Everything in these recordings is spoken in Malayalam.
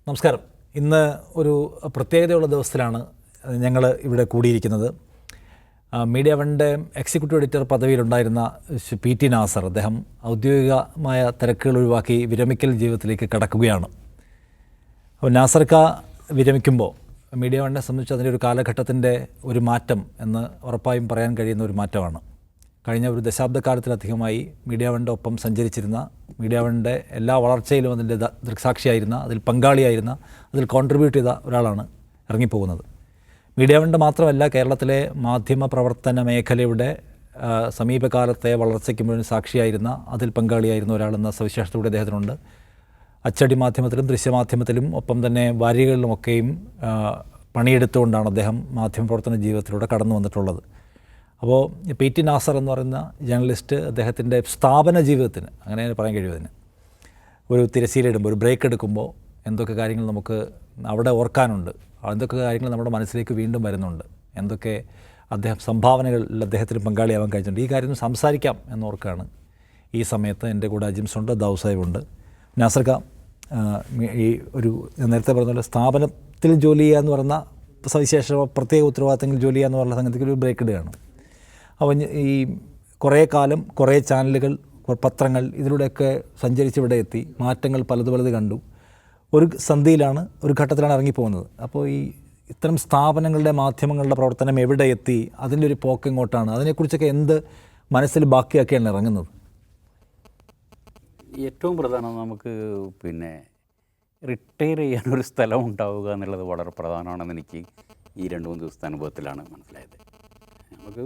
നമസ്കാരം. ഇന്ന് ഒരു പ്രത്യേകതയുള്ള ദിവസത്തിലാണ് ഞങ്ങൾ ഇവിടെ കൂടിയിരിക്കുന്നത്. മീഡിയ വണ്ണിൻ്റെ എക്സിക്യൂട്ടീവ് എഡിറ്റർ പദവിയിലുണ്ടായിരുന്ന PT നാസർ, അദ്ദേഹം ഔദ്യോഗികമായ തിരക്കുകൾ ഒഴിവാക്കി വിരമിക്കൽ ജീവിതത്തിലേക്ക് കടക്കുകയാണ്. അപ്പോൾ നാസർക്ക വിരമിക്കുമ്പോൾ മീഡിയ വണ്ണിനെ സംബന്ധിച്ച് അതിൻ്റെ ഒരു കാലഘട്ടത്തിൻ്റെ ഒരു മാറ്റം എന്ന് ഉറപ്പായും പറയാൻ കഴിയുന്ന ഒരു മാറ്റമാണ്. കഴിഞ്ഞ ഒരു ദശാബ്ദക്കാലത്തിലധികമായി മീഡിയ വണ്ണിൻ്റെ ഒപ്പം സഞ്ചരിച്ചിരുന്ന, മീഡിയ വണ്ണിൻ്റെ എല്ലാ വളർച്ചയിലും അതിൻ്റെ ദൃക്സാക്ഷിയായിരുന്ന, അതിൽ പങ്കാളിയായിരുന്ന, അതിൽ കോൺട്രിബ്യൂട്ട് ചെയ്ത ഒരാളാണ് ഇറങ്ങിപ്പോകുന്നത്. മീഡിയ വണ്ണിൻ്റെ മാത്രമല്ല, കേരളത്തിലെ മാധ്യമ പ്രവർത്തന മേഖലയുടെ സമീപകാലത്തെ വളർച്ചയ്ക്ക് മുഴുവൻ സാക്ഷിയായിരുന്ന, അതിൽ പങ്കാളിയായിരുന്ന ഒരാളെന്ന സവിശേഷതയുടെ അദ്ദേഹത്തിനുണ്ട്. അച്ചടി മാധ്യമത്തിലും ദൃശ്യമാധ്യമത്തിലും ഒപ്പം തന്നെ വാരികകളിലുമൊക്കെയും പണിയെടുത്തുകൊണ്ടാണ് അദ്ദേഹം മാധ്യമപ്രവർത്തന ജീവിതത്തിലൂടെ കടന്നു വന്നിട്ടുള്ളത്. അപ്പോൾ PT നാസർ എന്ന് പറയുന്ന ജേർണലിസ്റ്റ് അദ്ദേഹത്തിൻ്റെ സ്ഥാപന ജീവിതത്തിന്, അങ്ങനെ പറയാൻ കഴിയുമതിന്, ഒരു തിരശ്ശീലയിടുമ്പോൾ, ഒരു ബ്രേക്ക് എടുക്കുമ്പോൾ എന്തൊക്കെ കാര്യങ്ങൾ നമുക്ക് അവിടെ ഓർക്കാനുണ്ട്, എന്തൊക്കെ കാര്യങ്ങൾ നമ്മുടെ മനസ്സിലേക്ക് വീണ്ടും വരുന്നുണ്ട്, എന്തൊക്കെ സംഭാവനകളിൽ അദ്ദേഹത്തിന് പങ്കാളിയാവാൻ കഴിഞ്ഞിട്ടുണ്ട്, ഈ കാര്യം സംസാരിക്കാം എന്നോർക്കാണ് ഈ സമയത്ത് എൻ്റെ കൂടെ അജിംസുണ്ട്, ദാവൂസാഹിബുണ്ട്. നാസർക്ക, ഈ ഒരു നേരത്തെ പറഞ്ഞ പോലെ സ്ഥാപനത്തിൽ ജോലി ചെയ്യുക എന്ന് പറയുന്ന സവിശേഷ പ്രത്യേക ഉത്തരവാദിത്തങ്ങളിൽ ജോലി ചെയ്യുക എന്ന് പറഞ്ഞ സംഗതിക്ക് ഒരു ബ്രേക്ക് ഇടുകയാണ്. അപ്പോൾ ഈ കുറേ കാലം കുറേ ചാനലുകൾ, പത്രങ്ങൾ, ഇതിലൂടെയൊക്കെ സഞ്ചരിച്ച് ഇവിടെ എത്തി മാറ്റങ്ങൾ പലത് കണ്ടു. ഒരു സന്ധിയിലാണ്, ഒരു ഘട്ടത്തിലാണ് ഇറങ്ങിപ്പോകുന്നത്. അപ്പോൾ ഈ ഇത്തരം സ്ഥാപനങ്ങളുടെ, മാധ്യമങ്ങളുടെ പ്രവർത്തനം എവിടെ എത്തി, അതിൻ്റെ ഒരു പോക്ക് എങ്ങോട്ടാണ്, അതിനെക്കുറിച്ചൊക്കെ എന്ത് മനസ്സിൽ ബാക്കിയാക്കിയാണ് ഇറങ്ങുന്നത്? ഏറ്റവും പ്രധാനം നമുക്ക് റിട്ടയർ ചെയ്യാനൊരു സ്ഥലം ഉണ്ടാവുക എന്നുള്ളത് വളരെ പ്രധാനമാണെന്ന് എനിക്ക് ഈ 2-3 ദിവസത്തെ അനുഭവത്തിലാണ് മനസ്സിലായത്. നമുക്ക്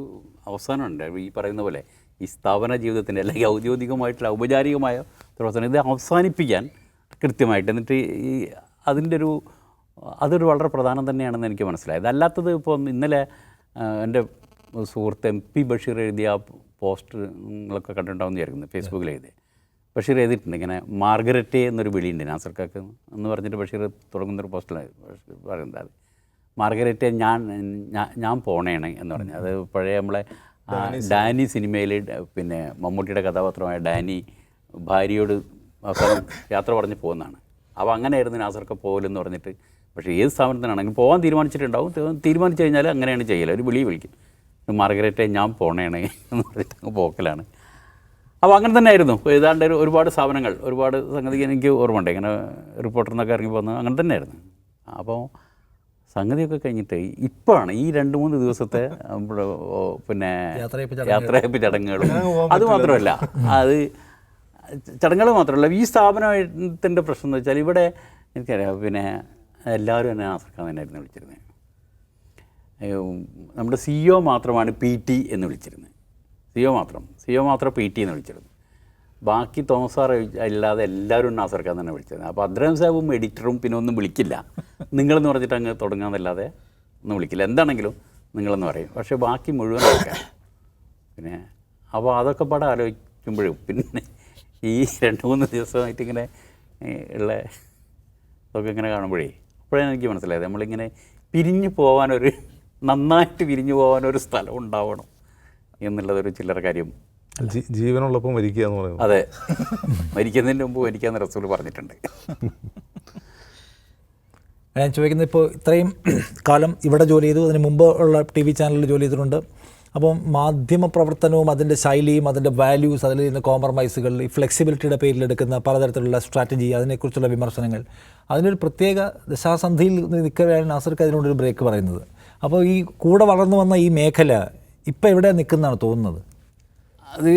അവസാനമുണ്ട് ഈ പറയുന്ന പോലെ ഈ സ്ഥാപന ജീവിതത്തിൻ്റെ അല്ലെങ്കിൽ ഔദ്യോഗികമായിട്ടുള്ള ഔപചാരികമായ പ്രവർത്തനം ഇത് അവസാനിപ്പിക്കാൻ കൃത്യമായിട്ട്, എന്നിട്ട് ഈ അതൊരു വളരെ പ്രധാനം തന്നെയാണെന്ന് എനിക്ക് മനസ്സിലായത്. അല്ലാത്തത് ഇപ്പോൾ ഇന്നലെ എൻ്റെ സുഹൃത്ത് MP ബഷീർ എഴുതിയ പോസ്റ്റുകളൊക്കെ കണ്ടിട്ടുണ്ടാവുമെന്ന് വിചാരിക്കുന്നു, ഫേസ്ബുക്കിൽ എഴുതി. ബഷീർ എഴുതിയിട്ടുണ്ട് ഇങ്ങനെ, മാർഗരറ്റെ എന്നൊരു വിളിയുണ്ട് നാസർക്കാക്ക് എന്ന് പറഞ്ഞിട്ട് ബഷീർ തുടങ്ങുന്നൊരു പോസ്റ്റിലാണ് ബഷീർ പറയുന്നത്. അത് മാർഗരറ്റെ ഞാൻ പോണേണ് എന്ന് പറഞ്ഞത്. അത് പഴയ നമ്മളെ ഡാനി സിനിമയിൽ മമ്മൂട്ടിയുടെ കഥാപാത്രമായ ഡാനി ഭാര്യയോട് അവസാനം യാത്ര പറഞ്ഞ് പോകുന്നതാണ്. അപ്പോൾ അങ്ങനെയായിരുന്നു നാസർക്ക് പോകലെന്ന് പറഞ്ഞിട്ട്. പക്ഷേ ഏത് സ്ഥാപനത്തിനാണെങ്കിലും പോകാൻ തീരുമാനിച്ചിട്ടുണ്ടാവും, തീരുമാനിച്ചു കഴിഞ്ഞാൽ അങ്ങനെയാണ് ചെയ്യല്. ഒരു വിളിക്കും, മാർഗരറ്റെ ഞാൻ പോണേണ് എന്ന് പറഞ്ഞിട്ട് അങ്ങ് പോക്കലാണ്. അപ്പോൾ അങ്ങനെ തന്നെ ആയിരുന്നു. ഏതാണ്ട് ഒരുപാട് സ്ഥാപനങ്ങൾ, ഒരുപാട് സംഗതി എനിക്ക് ഓർമ്മയുണ്ട്. ഇങ്ങനെ റിപ്പോർട്ടറിൽ നിന്നൊക്കെ ഇറങ്ങി പോകുന്നത് അങ്ങനെ തന്നെ ആയിരുന്നു. അപ്പോൾ സംഗതിയൊക്കെ കഴിഞ്ഞിട്ട് ഇപ്പോഴാണ് ഈ 2-3 ദിവസത്തെ യാത്രയപ്പ് ചടങ്ങുകളും, അതുമാത്രമല്ല, അത് ചടങ്ങുകൾ മാത്രമല്ല, ഈ സ്ഥാപനത്തിൻ്റെ പ്രശ്നം എന്ന് വെച്ചാൽ ഇവിടെ എനിക്കറിയാം എല്ലാവരും എന്നെ നാസർക്കാൻ തന്നെയായിരുന്നു വിളിച്ചിരുന്നത്. നമ്മുടെ CEO മാത്രമാണ് PT എന്ന് വിളിച്ചിരുന്നത്. CEO മാത്രം PT എന്ന് വിളിച്ചിരുന്നു. ബാക്കി തോമസ് സാർ അല്ലാതെ എല്ലാവരും നാസർക്കാൻ തന്നെ വിളിച്ചത്. അപ്പോൾ അദ്രഹം സാഹിബും എഡിറ്ററും പിന്നെ ഒന്നും വിളിക്കില്ല, നിങ്ങളെന്ന് പറഞ്ഞിട്ട് അങ്ങ് തുടങ്ങാമെന്നല്ലാതെ ഒന്നും വിളിക്കില്ല. എന്താണെങ്കിലും നിങ്ങളെന്ന് പറയും. പക്ഷേ ബാക്കി മുഴുവൻ ആൾക്കാർ അപ്പോൾ അതൊക്കെ പാടെ ആലോചിക്കുമ്പോഴും ഈ 2-3 ദിവസമായിട്ട് ഇങ്ങനെ ഉള്ള അതൊക്കെ ഇങ്ങനെ കാണുമ്പോഴേ അപ്പോഴാണ് എനിക്ക് മനസ്സിലായത് നമ്മളിങ്ങനെ നന്നായിട്ട് പിരിഞ്ഞു പോകാനൊരു സ്ഥലം ഉണ്ടാവണം എന്നുള്ളതൊരു ചില്ലറ കാര്യം. ജീവനുള്ളപ്പം മരിക്കുക എന്ന് പറയുന്നത്. അതെ, മരിക്കുന്നതിന് മുമ്പ് മരിക്കാമെന്ന് റസൂൽ പറഞ്ഞിട്ടുണ്ട്. ഞാൻ ചോദിക്കുന്നത്, ഇപ്പോൾ ഇത്രയും കാലം ഇവിടെ ജോലി ചെയ്തു, അതിന് മുമ്പ് ഉള്ള TV ചാനലിൽ ജോലി ചെയ്തിട്ടുണ്ട്. അപ്പം മാധ്യമ പ്രവർത്തനവും അതിൻ്റെ ശൈലിയും അതിൻ്റെ വാല്യൂസ്, അതിൽ നിന്ന് കോംപ്രമൈസുകൾ, ഈ ഫ്ലെക്സിബിലിറ്റിയുടെ പേരിലെടുക്കുന്ന പലതരത്തിലുള്ള സ്ട്രാറ്റജി, അതിനെക്കുറിച്ചുള്ള വിമർശനങ്ങൾ, അതിനൊരു പ്രത്യേക ദശാസന്ധിയിൽ നിൽക്കവെയാണ് നാസർക്ക് അതിനോടൊരു ബ്രേക്ക് പറയുന്നത്. അപ്പോൾ ഈ കൂടെ വളർന്നു വന്ന ഈ മേഖല ഇപ്പം എവിടെ നിൽക്കുന്നതാണ് തോന്നുന്നത്? അത്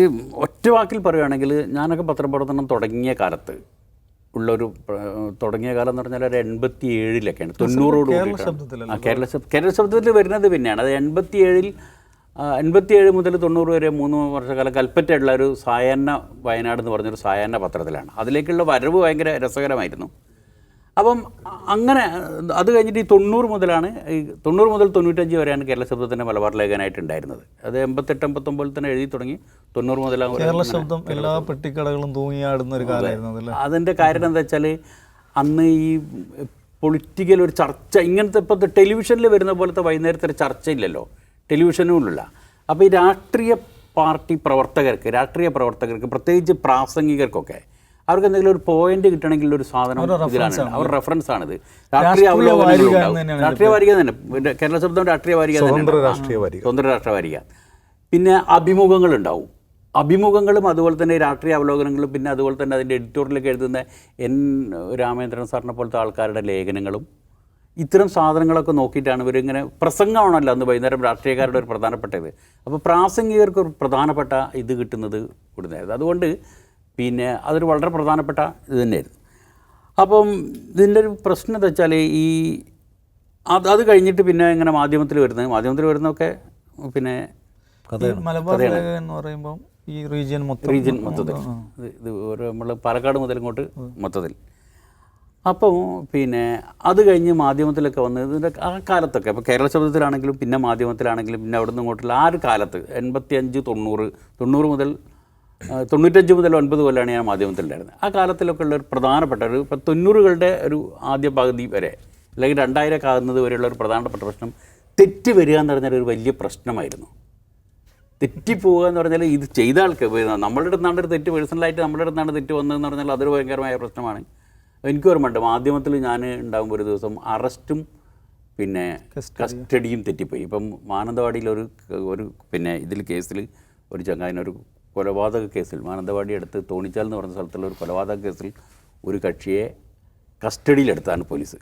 ഒറ്റ വാക്കിൽ പറയുകയാണെങ്കിൽ, ഞാനൊക്കെ പത്രപ്രവർത്തനം തുടങ്ങിയ കാലത്ത് ഉള്ളൊരു തുടങ്ങിയ കാലം എന്ന് പറഞ്ഞാൽ ഒരു 87-ലൊക്കെയാണ്, 90-ഓട് കൂടിയിട്ടാണ് കേരള ശബ്ദത്തിൽ വരുന്നത്. പിന്നെയാണ് അത് 87 മുതൽ 90 വരെ 3 വർഷക്കാലം കൽപ്പറ്റയുള്ള ഒരു സായാഹ്ന വയനാട് എന്ന് പറഞ്ഞൊരു സായാഹ്ന പത്രത്തിലാണ്. അതിലേക്കുള്ള വരവ് ഭയങ്കര രസകരമായിരുന്നു. അപ്പം അങ്ങനെ അത് കഴിഞ്ഞിട്ട് ഈ 90 മുതൽ 95 വരെയാണ് കേരള ശബ്ദത്തിൻ്റെ മലബാർ ലേഖനായിട്ടുണ്ടായിരുന്നത്. അത് 88-89 തന്നെ എഴുതി തുടങ്ങി. 90 മുതലാണ് കേരള ശബ്ദം എല്ലാ പെട്ടിക്കടകളും തൂങ്ങിയാടുന്ന ഒരു കാലമായിരുന്നു. അതിൻ്റെ കാരണം എന്താ വെച്ചാൽ, അന്ന് ഈ പൊളിറ്റിക്കൽ ഒരു ചർച്ച, ഇങ്ങനത്തെ ഇപ്പോഴത്തെ ടെലിവിഷനിൽ വരുന്ന പോലത്തെ വൈകുന്നേരത്തെ ഒരു ചർച്ചയില്ലല്ലോ, ടെലിവിഷനുമില്ല. അപ്പോൾ ഈ രാഷ്ട്രീയ പ്രവർത്തകർക്ക് പ്രത്യേകിച്ച് പ്രാസംഗികർക്കൊക്കെ അവർക്ക് എന്തെങ്കിലും ഒരു പോയിന്റ് കിട്ടണമെങ്കിൽ ഒരു സാധനം ഇതിലാണ്, അവർ റെഫറൻസ് ആണിത്. രാഷ്ട്രീയ രാഷ്ട്രീയ വാരിക തന്നെ, കേരള ശബ്ദം രാഷ്ട്രീയ വാരിക തന്നെ, സ്വതന്ത്ര രാഷ്ട്രീയ വാരിക. പിന്നെ അഭിമുഖങ്ങളുണ്ടാവും, അഭിമുഖങ്ങളും അതുപോലെ തന്നെ രാഷ്ട്രീയ അവലോകനങ്ങളും, പിന്നെ അതുപോലെ തന്നെ അതിൻ്റെ എഡിറ്റോറിയലൊക്കെ എഴുതുന്ന എൻ രാമേന്ദ്രൻ സാറിനെ പോലത്തെ ആൾക്കാരുടെ ലേഖനങ്ങളും, ഇത്തരം സാധനങ്ങളൊക്കെ നോക്കിയിട്ടാണ് ഇവരിങ്ങനെ, പ്രസംഗമാണല്ലോ അന്ന് വൈകുന്നേരം രാഷ്ട്രീയക്കാരുടെ ഒരു പ്രധാനപ്പെട്ടത്. അപ്പോൾ പ്രാസംഗികർക്ക് ഒരു പ്രധാനപ്പെട്ട ഇത് കിട്ടുന്നത് ഇവിടുന്നായിരുന്നു. അതുകൊണ്ട് പിന്നെ അതൊരു വളരെ പ്രധാനപ്പെട്ട ഇത് തന്നെയായിരുന്നു. അപ്പം ഇതിൻ്റെ ഒരു പ്രശ്നം എന്താ വെച്ചാൽ ഈ അത് കഴിഞ്ഞിട്ട് പിന്നെ ഇങ്ങനെ മാധ്യമത്തിൽ വരുന്നതൊക്കെ പിന്നെ മലബാർ എന്ന് പറയുമ്പോൾ ഈ റീജിയൻ മൊത്തത്തിൽ ഇത് ഒരു നമ്മൾ പാലക്കാട് മുതൽ ഇങ്ങോട്ട് മൊത്തത്തിൽ. അപ്പോൾ പിന്നെ അത് കഴിഞ്ഞ് മാധ്യമത്തിലൊക്കെ വന്ന് ഇതിൻ്റെ ആ കാലത്തൊക്കെ, അപ്പോൾ കേരള ശബ്ദത്തിലാണെങ്കിലും പിന്നെ മാധ്യമത്തിലാണെങ്കിലും പിന്നെ അവിടെ നിന്ന് ഇങ്ങോട്ടുള്ള ആ ഒരു കാലത്ത് 85, 90 മുതൽ 95 മുതൽ 9 കൊല്ലമാണ് ഞാൻ മാധ്യമത്തിലുണ്ടായിരുന്നത്. ആ കാലത്തിലൊക്കെ ഉള്ള ഒരു പ്രധാനപ്പെട്ട ഒരു 90കളുടെ ഒരു ആദ്യ പകുതി വരെ അല്ലെങ്കിൽ 2000 ആകുന്നത് വരെയുള്ള ഒരു പ്രധാനപ്പെട്ട പ്രശ്നം തെറ്റ് വരിക എന്ന് പറഞ്ഞാൽ ഒരു വലിയ പ്രശ്നമായിരുന്നു. തെറ്റിപ്പോവുക എന്ന് പറഞ്ഞാൽ ഇത് ചെയ്ത ആൾക്ക് നമ്മളുടെ അടുത്താണ് ഒരു തെറ്റ്, പേഴ്സണലായിട്ട് നമ്മളുടെ അടുത്താണ് തെറ്റ് വന്നതെന്ന് പറഞ്ഞാൽ അതൊരു ഭയങ്കരമായ പ്രശ്നമാണ്. എനിക്ക് ഓർമ്മയുണ്ട്, മാധ്യമത്തിൽ ഞാൻ ഉണ്ടാകുമ്പോൾ ഒരു ദിവസം അറസ്റ്റും പിന്നെ കസ്റ്റഡിയും തെറ്റിപ്പോയി. ഇപ്പം മാനന്തവാടിയിൽ ഒരു പിന്നെ ഇതിൽ കേസിൽ ഒരു ചങ്ങാതിനൊരു കൊലപാതക കേസിൽ, മാനന്തവാടി അടുത്ത് തോണിച്ചാൽ എന്ന് പറഞ്ഞ സ്ഥലത്തുള്ള ഒരു കൊലപാതക കേസിൽ ഒരു കക്ഷിയെ കസ്റ്റഡിയിലെടുത്താണ് പോലീസ്.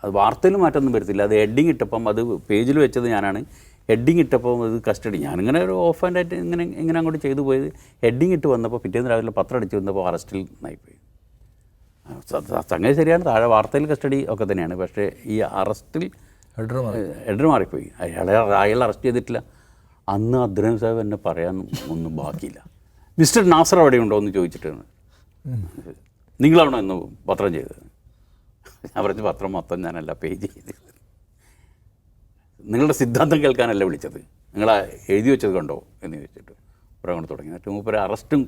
അത് വാർത്തയിൽ മാറ്റമൊന്നും വരുത്തില്ല. അത് ഹെഡിങ് ഇട്ടപ്പം, അത് പേജിൽ വെച്ചത് ഞാനാണ്, ഹെഡിങ് ഇട്ടപ്പോൾ അത് കസ്റ്റഡി, ഞാനിങ്ങനെ ഒരു ഓഫ് ആൻഡ് ആയിട്ട് ഇങ്ങനെ അങ്ങോട്ട് ചെയ്തു പോയത്. ഹെഡിങ് ഇട്ട് വന്നപ്പോൾ പിറ്റേന്ന് രാവിലെ പത്രം അടിച്ച് വന്നപ്പോൾ അറസ്റ്റിൽ നിന്നായിപ്പോയി. സംഗതി ശരിയാണ്, താഴെ വാർത്തയിൽ കസ്റ്റഡി ഒക്കെ തന്നെയാണ്, പക്ഷേ ഈ അറസ്റ്റിൽ ഹെഡർ മാറിപ്പോയി. അയാൾ അറസ്റ്റ് ചെയ്തിട്ടില്ല. അന്ന് അദ്രൈം സാഹിബ് എന്നെ പറയാൻ ഒന്നും ബാക്കിയില്ല. മിസ്റ്റർ നാസർ അവിടെ ഉണ്ടോ എന്ന് ചോദിച്ചിട്ടാണ്, നിങ്ങളാണോ എന്ന് പത്രം ചെയ്തത്? ഞാൻ പറഞ്ഞ പത്രം മൊത്തം ഞാനല്ല പേജ് ചെയ്തത്, നിങ്ങളുടെ സിദ്ധാന്തം കേൾക്കാനല്ല വിളിച്ചത്, നിങ്ങൾ എഴുതി വെച്ചത് കണ്ടോ എന്ന് ചോദിച്ചിട്ട് ഇവിടെ കൊണ്ട് തുടങ്ങി. എന്നിട്ട് മൂപ്പര് അറസ്റ്റും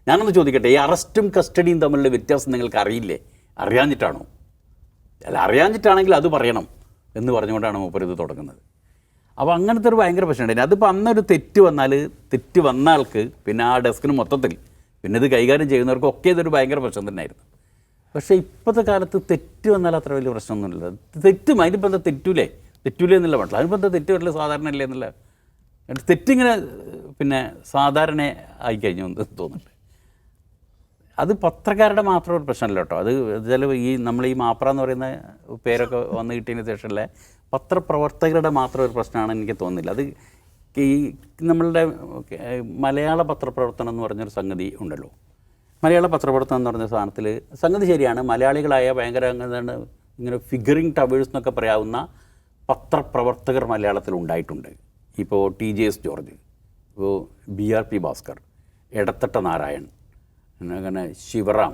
ഞാനൊന്ന് ചോദിക്കട്ടെ, ഈ അറസ്റ്റും കസ്റ്റഡിയും തമ്മിലുള്ള വ്യത്യാസം നിങ്ങൾക്ക് അറിയില്ലേ? അറിയാഞ്ഞിട്ടാണോ? അല്ല, അറിയാഞ്ഞിട്ടാണെങ്കിൽ അത് പറയണം എന്ന് പറഞ്ഞുകൊണ്ടാണ് മൂപ്പര് ഇത് തുടങ്ങുന്നത്. അപ്പോൾ അങ്ങനത്തെ ഒരു ഭയങ്കര പ്രശ്നമുണ്ടായിരുന്നു. അതിപ്പോൾ അന്നൊരു തെറ്റ് വന്ന ആൾക്ക് പിന്നെ ആ ഡെസ്കിന് മൊത്തത്തിൽ പിന്നെ ഇത് കൈകാര്യം ചെയ്യുന്നവർക്കൊക്കെ ഇതൊരു ഭയങ്കര പ്രശ്നം തന്നെയായിരുന്നു. പക്ഷേ ഇപ്പോഴത്തെ കാലത്ത് തെറ്റ് വന്നാൽ അത്ര വലിയ പ്രശ്നമൊന്നുമില്ല. തെറ്റും അതിനിപ്പോൾ എന്താ തെറ്റൂലേ എന്നുള്ള മട്ടില്ല, അതിനിപ്പോൾ എന്താ തെറ്റ് വരില്ല സാധാരണ അല്ലേ എന്നുള്ള തെറ്റിങ്ങനെ പിന്നെ സാധാരണ ആയിക്കഴിഞ്ഞു എന്ന് തോന്നുന്നുണ്ട്. അത് പത്രക്കാരുടെ മാത്രം ഒരു പ്രശ്നമല്ല കേട്ടോ. അത് വെച്ചാൽ നമ്മൾ ഈ മാപ്ര എന്ന് പറയുന്ന പേരൊക്കെ വന്നു കിട്ടിയതിന് ശേഷമല്ലേ, പത്രപ്രവർത്തകരുടെ മാത്രം ഒരു പ്രശ്നമാണ് എനിക്ക് തോന്നുന്നില്ല. അത് ഈ നമ്മളുടെ മലയാള പത്രപ്രവർത്തനം എന്ന് പറഞ്ഞൊരു സംഗതി ഉണ്ടല്ലോ. മലയാള പത്രപ്രവർത്തനം എന്ന് പറഞ്ഞ സാധനത്തിൽ സംഗതി ശരിയാണ്, മലയാളികളായ ഭയങ്കര ഇങ്ങനെ ഫിഗറിംഗ് ടവേഴ്സ് എന്നൊക്കെ പറയാവുന്ന പത്രപ്രവർത്തകർ മലയാളത്തിൽ ഉണ്ടായിട്ടുണ്ട്. ഇപ്പോൾ TJS ജോർജ്, ഇപ്പോൾ BRP ഭാസ്കർ, എടത്തട്ട നാരായൺ, അങ്ങനെ ശിവറാം,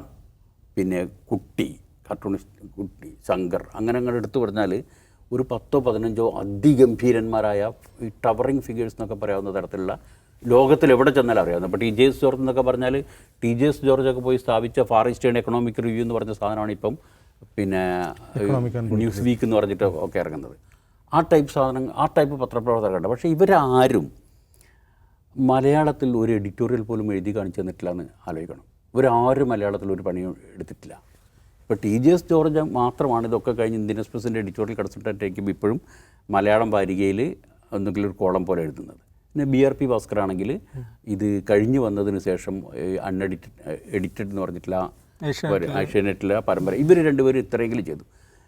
പിന്നെ കുട്ടി, കാർട്ടൂണിസ്റ്റ് കുട്ടി, ശങ്കർ, അങ്ങനെ എടുത്തു പറഞ്ഞാൽ ഒരു 10-15 അതിഗംഭീരന്മാരായ ഈ ടവറിങ് ഫിഗേഴ്സ് എന്നൊക്കെ പറയാവുന്ന തരത്തിലുള്ള ലോകത്തിൽ എവിടെ ചെന്നാലും അറിയാവുന്നത്. അപ്പോൾ TJS ജോർജ് എന്നൊക്കെ പറഞ്ഞാൽ TJS ജോർജൊക്കെ പോയി സ്ഥാപിച്ച ഫാർ ഈസ്റ്റേൺ എക്കണോമിക് റിവ്യൂ എന്ന് പറഞ്ഞ സാധനമാണ് ഇപ്പം പിന്നെ ന്യൂസ് വീക്ക് എന്ന് പറഞ്ഞിട്ട് ഒക്കെ ഇറങ്ങുന്നത്. ആ ടൈപ്പ് പത്രപ്രവർത്തകരുണ്ട്. പക്ഷേ ഇവരാരും മലയാളത്തിൽ ഒരു എഡിറ്റോറിയൽ പോലും എഴുതി കാണിച്ചു തന്നിട്ടില്ല എന്ന് ആലോചിക്കണം. ഇവരാരും മലയാളത്തിൽ ഒരു പണിയും എടുത്തിട്ടില്ല. ഇപ്പോൾ TJS ജോർജ് മാത്രമാണ് ഇതൊക്കെ കഴിഞ്ഞ് ഇന്ത്യൻ എക്സ്പ്രസിൻ്റെ എഡിറ്റോറിയൽ കൺസൾട്ടൻ്റേക്കും ഇപ്പോഴും മലയാളം വാരികയിൽ എന്തെങ്കിലും ഒരു കോളം പോലെ എഴുതുന്നത്. പിന്നെ BRP ഭാസ്കർ ആണെങ്കിൽ ഇത് കഴിഞ്ഞ് വന്നതിന് ശേഷം എഡിറ്റഡ് എന്ന് പറഞ്ഞിട്ടുള്ള ഏഷ്യാനെറ്റിലെ പരമ്പര, ഇവർ രണ്ടുപേരും ഇത്രയെങ്കിലും ചെയ്തു.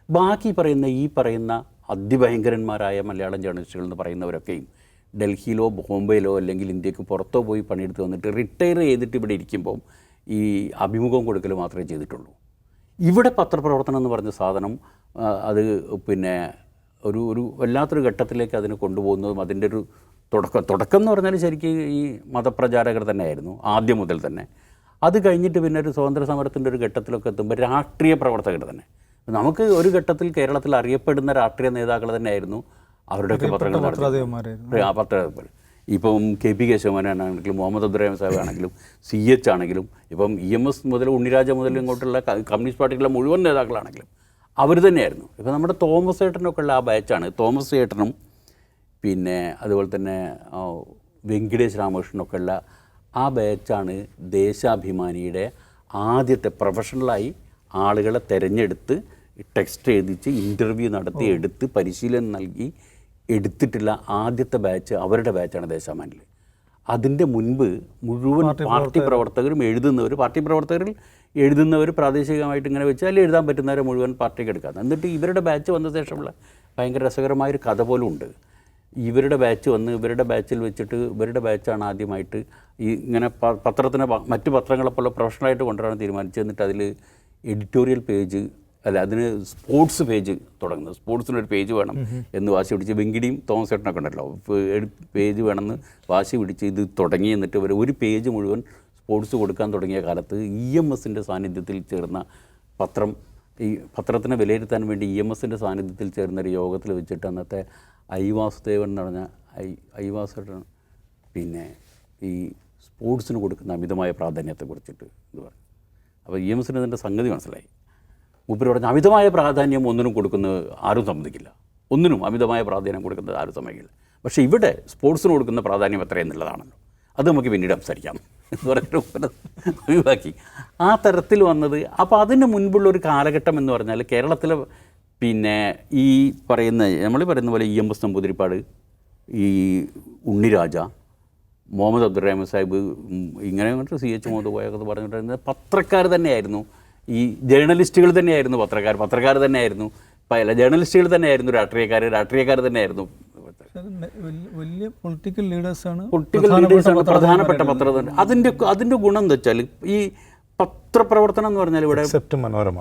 ബാക്കി പറയുന്ന അതിഭയങ്കരന്മാരായ മലയാളം ജേർണലിസ്റ്റുകൾ എന്ന് പറയുന്നവരൊക്കെയും ഡൽഹിയിലോ ബോംബെയിലോ അല്ലെങ്കിൽ ഇന്ത്യക്ക് പുറത്തോ പോയി പണിയെടുത്ത് വന്നിട്ട് റിട്ടയർ ചെയ്തിട്ട് ഇവിടെ ഇരിക്കുമ്പോൾ ഈ അഭിമുഖം കൊടുക്കൽ മാത്രമേ ചെയ്തിട്ടുള്ളൂ. ഇവിടെ പത്രപ്രവർത്തനം എന്ന് പറഞ്ഞ സാധനം അത് പിന്നെ ഒരു വല്ലാത്തൊരു ഘട്ടത്തിലേക്ക് അതിനെ കൊണ്ടുപോകുന്നതും അതിൻ്റെ ഒരു തുടക്കം എന്ന് പറഞ്ഞാൽ ശരിക്കും ഈ മതപ്രചാരകർ തന്നെയായിരുന്നു ആദ്യം മുതൽ തന്നെ. അത് കഴിഞ്ഞിട്ട് പിന്നെ ഒരു സ്വാതന്ത്ര്യ സമരത്തിൻ്റെ ഒരു ഘട്ടത്തിലൊക്കെ എത്തുമ്പോൾ രാഷ്ട്രീയ പ്രവർത്തകർ തന്നെ, നമുക്ക് ഒരു ഘട്ടത്തിൽ കേരളത്തിൽ അറിയപ്പെടുന്ന രാഷ്ട്രീയ നേതാക്കൾ തന്നെയായിരുന്നു അവരുടെയൊക്കെ പത്രങ്ങൾ. ഇപ്പം KP കേശവനാണെങ്കിലും മുഹമ്മദ് അബ്ദുറഹ്മാൻ സാഹിബ് ആണെങ്കിലും CH ആണെങ്കിലും ഇപ്പം EMS മുതൽ ഉണ്ണിരാജ മുതൽ ഇങ്ങോട്ടുള്ള കമ്മ്യൂണിസ്റ്റ് പാർട്ടികളുടെ മുഴുവൻ നേതാക്കളാണെങ്കിലും അവർ തന്നെയായിരുന്നു. ഇപ്പം നമ്മുടെ തോമസ് ഏട്ടനൊക്കെ ഉള്ള ആ ബാച്ചാണ്. തോമസ് ഏട്ടനും പിന്നെ അതുപോലെ തന്നെ വെങ്കിടേഷ് രാമകൃഷ്ണനൊക്കെ ഉള്ള ആ ബാച്ചാണ് ദേശാഭിമാനിയുടെ ആദ്യത്തെ പ്രൊഫഷണലായി ആളുകളെ തിരഞ്ഞെടുത്ത് ടെക്സ്റ്റ് എഴുതിച്ച് ഇൻ്റർവ്യൂ നടത്തി എടുത്ത് പരിശീലനം നൽകി എടുത്തിട്ടുള്ള ആദ്യത്തെ ബാച്ച് അവരുടെ ബാച്ചാണ് ദേശാഭിമാനിൽ. അതിൻ്റെ മുൻപ് മുഴുവൻ പാർട്ടി പ്രവർത്തകരും പാർട്ടി പ്രവർത്തകരിൽ എഴുതുന്നവർ പ്രാദേശികമായിട്ട് ഇങ്ങനെ വെച്ച് അതിൽ എഴുതാൻ പറ്റുന്നവരെ മുഴുവൻ പാർട്ടിക്ക് എടുക്കാം. എന്നിട്ട് ഇവരുടെ ബാച്ച് വന്ന ശേഷമുള്ള ഭയങ്കര രസകരമായൊരു കഥ പോലും ഉണ്ട്. ഇവരുടെ ബാച്ച് വന്ന് ഇവരുടെ ബാച്ചിൽ വെച്ചിട്ട് ഇവരുടെ ബാച്ചാണ് ആദ്യമായിട്ട് ഈ ഇങ്ങനെ പത്രത്തിനെ മറ്റ് പത്രങ്ങളെപ്പോലെ പ്രൊഫഷണലായിട്ട് കൊണ്ടുവരാൻ തീരുമാനിച്ചു. എന്നിട്ട് അതിൽ എഡിറ്റോറിയൽ പേജ് അതിന് സ്പോർട്സ് പേജ് തുടങ്ങുന്നത്. സ്പോർട്സിനൊരു പേജ് വേണം എന്ന് വാശി പിടിച്ച് വെങ്കിടിയും തോമസ് ചേട്ടനൊക്കെ ഉണ്ടല്ലോ, പേജ് വേണമെന്ന് വാശി പിടിച്ച് ഇത് തുടങ്ങി. എന്നിട്ട് ഒരു പേജ് മുഴുവൻ സ്പോർട്സ് കൊടുക്കാൻ തുടങ്ങിയ കാലത്ത് EMSൻ്റെ സാന്നിധ്യത്തിൽ ചേർന്ന ഈ പത്രത്തിനെ വിലയിരുത്താൻ വേണ്ടി EMSൻ്റെ സാന്നിധ്യത്തിൽ ചേർന്നൊരു യോഗത്തിൽ വെച്ചിട്ട് അന്നത്തെ ഐ വാസുദേവൻ എന്ന് പറഞ്ഞ ഐ വാസുദേവൻ പിന്നെ ഈ സ്പോർട്സിന് കൊടുക്കുന്ന അമിതമായ പ്രാധാന്യത്തെക്കുറിച്ചിട്ട് ഇത് പറഞ്ഞു. അപ്പോൾ EMSന് ഇതിൻ്റെ സംഗതി മനസ്സിലായി. മൂപ്പര് പറഞ്ഞ അമിതമായ പ്രാധാന്യം ഒന്നിനും കൊടുക്കുന്നത് ആരും സമ്മതിക്കില്ല, ഒന്നിനും അമിതമായ പ്രാധാന്യം കൊടുക്കുന്നത് ആരും സമ്മതിക്കില്ല. പക്ഷേ ഇവിടെ സ്പോർട്സിന് കൊടുക്കുന്ന പ്രാധാന്യം എത്രയെന്നുള്ളതാണല്ലോ, അത് നമുക്ക് പിന്നീട് സംസാരിക്കാം എന്ന് പറഞ്ഞിട്ട് ഒഴിവാക്കി. ആ തരത്തിൽ വന്നത്. അപ്പോൾ അതിന് മുൻപുള്ളൊരു കാലഘട്ടം എന്ന് പറഞ്ഞാൽ കേരളത്തിലെ പിന്നെ ഈ നമ്മൾ പറയുന്ന പോലെ EMS നമ്പൂതിരിപ്പാട്, ഈ ഉണ്ണിരാജ, മുഹമ്മദ് അബ്ദുറഹ്മാൻ സാഹിബ്, ഇങ്ങനെ CH മുഹമ്മദ് പോയൊക്കെ പറഞ്ഞിട്ട് പത്രക്കാർ തന്നെയായിരുന്നു, ഈ ജേർണലിസ്റ്റുകൾ തന്നെയായിരുന്നു പത്രക്കാർ തന്നെയായിരുന്നു, ജേർണലിസ്റ്റുകൾ തന്നെയായിരുന്നു രാഷ്ട്രീയക്കാർ തന്നെയായിരുന്നു. വലിയ പൊളിറ്റിക്കൽ ലീഡേഴ്സാണ് പ്രധാനപ്പെട്ട പത്രം. അതിൻ്റെ ഗുണം എന്താ വെച്ചാൽ ഈ പത്രപ്രവർത്തനം എന്ന് പറഞ്ഞാൽ ഇവിടെ മനോരമ.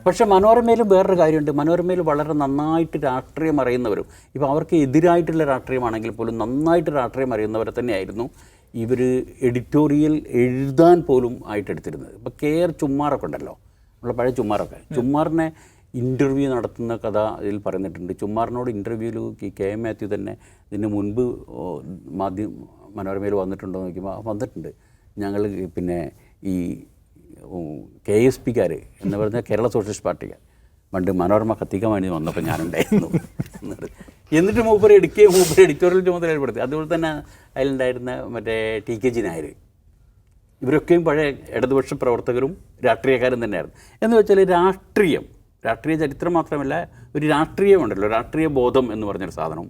പക്ഷെ മനോരമയിൽ വേറൊരു കാര്യമുണ്ട്. മനോരമയിൽ വളരെ നന്നായിട്ട് രാഷ്ട്രീയം അറിയുന്നവരും ഇപ്പോൾ അവർക്ക് എതിരായിട്ടുള്ള രാഷ്ട്രീയമാണെങ്കിൽ പോലും നന്നായിട്ട് രാഷ്ട്രീയം അറിയുന്നവരെ തന്നെയായിരുന്നു ഇവർ എഡിറ്റോറിയൽ എഴുതാൻ പോലും ആയിട്ടെടുത്തിരുന്നത്. ഇപ്പോൾ KR ചുമ്മാറൊക്കെ ഉണ്ടല്ലോ, നമ്മളെ പഴയ ചുമ്മാറിനെ ഇൻ്റർവ്യൂ നടത്തുന്ന കഥ ഇതിൽ പറഞ്ഞിട്ടുണ്ട്. ചുമ്മാറിനോട് ഇൻ്റർവ്യൂവിൽ KM മാത്യു തന്നെ ഇതിന് മുൻപ് മനോരമയിൽ വന്നിട്ടുണ്ടോ എന്ന് നോക്കുമ്പോൾ വന്നിട്ടുണ്ട്. ഞങ്ങൾ പിന്നെ ഈ KSPക്കാർ എന്ന് പറഞ്ഞാൽ കേരള സോഷ്യലിസ്റ്റ് പാർട്ടിക്കാർ പണ്ട് മനോരമ കത്തിക്കാൻ വേണ്ടി വന്നപ്പോൾ ഞാനുണ്ടായിരുന്നു. എന്നിട്ട് മൂപ്പർ എഡിറ്റോറിയൽ ചുമതല ഏർപ്പെടുത്തി. അതുപോലെ തന്നെ അതിലുണ്ടായിരുന്ന മറ്റേ TKG നായർ, ഇവരൊക്കെയും പഴയ ഇടതുപക്ഷ പ്രവർത്തകരും രാഷ്ട്രീയക്കാരും തന്നെയായിരുന്നു. എന്ന് വെച്ചാൽ രാഷ്ട്രീയ ചരിത്രം മാത്രമല്ല, ഒരു രാഷ്ട്രീയമുണ്ടല്ലോ, രാഷ്ട്രീയ ബോധം എന്ന് പറഞ്ഞൊരു സാധനം,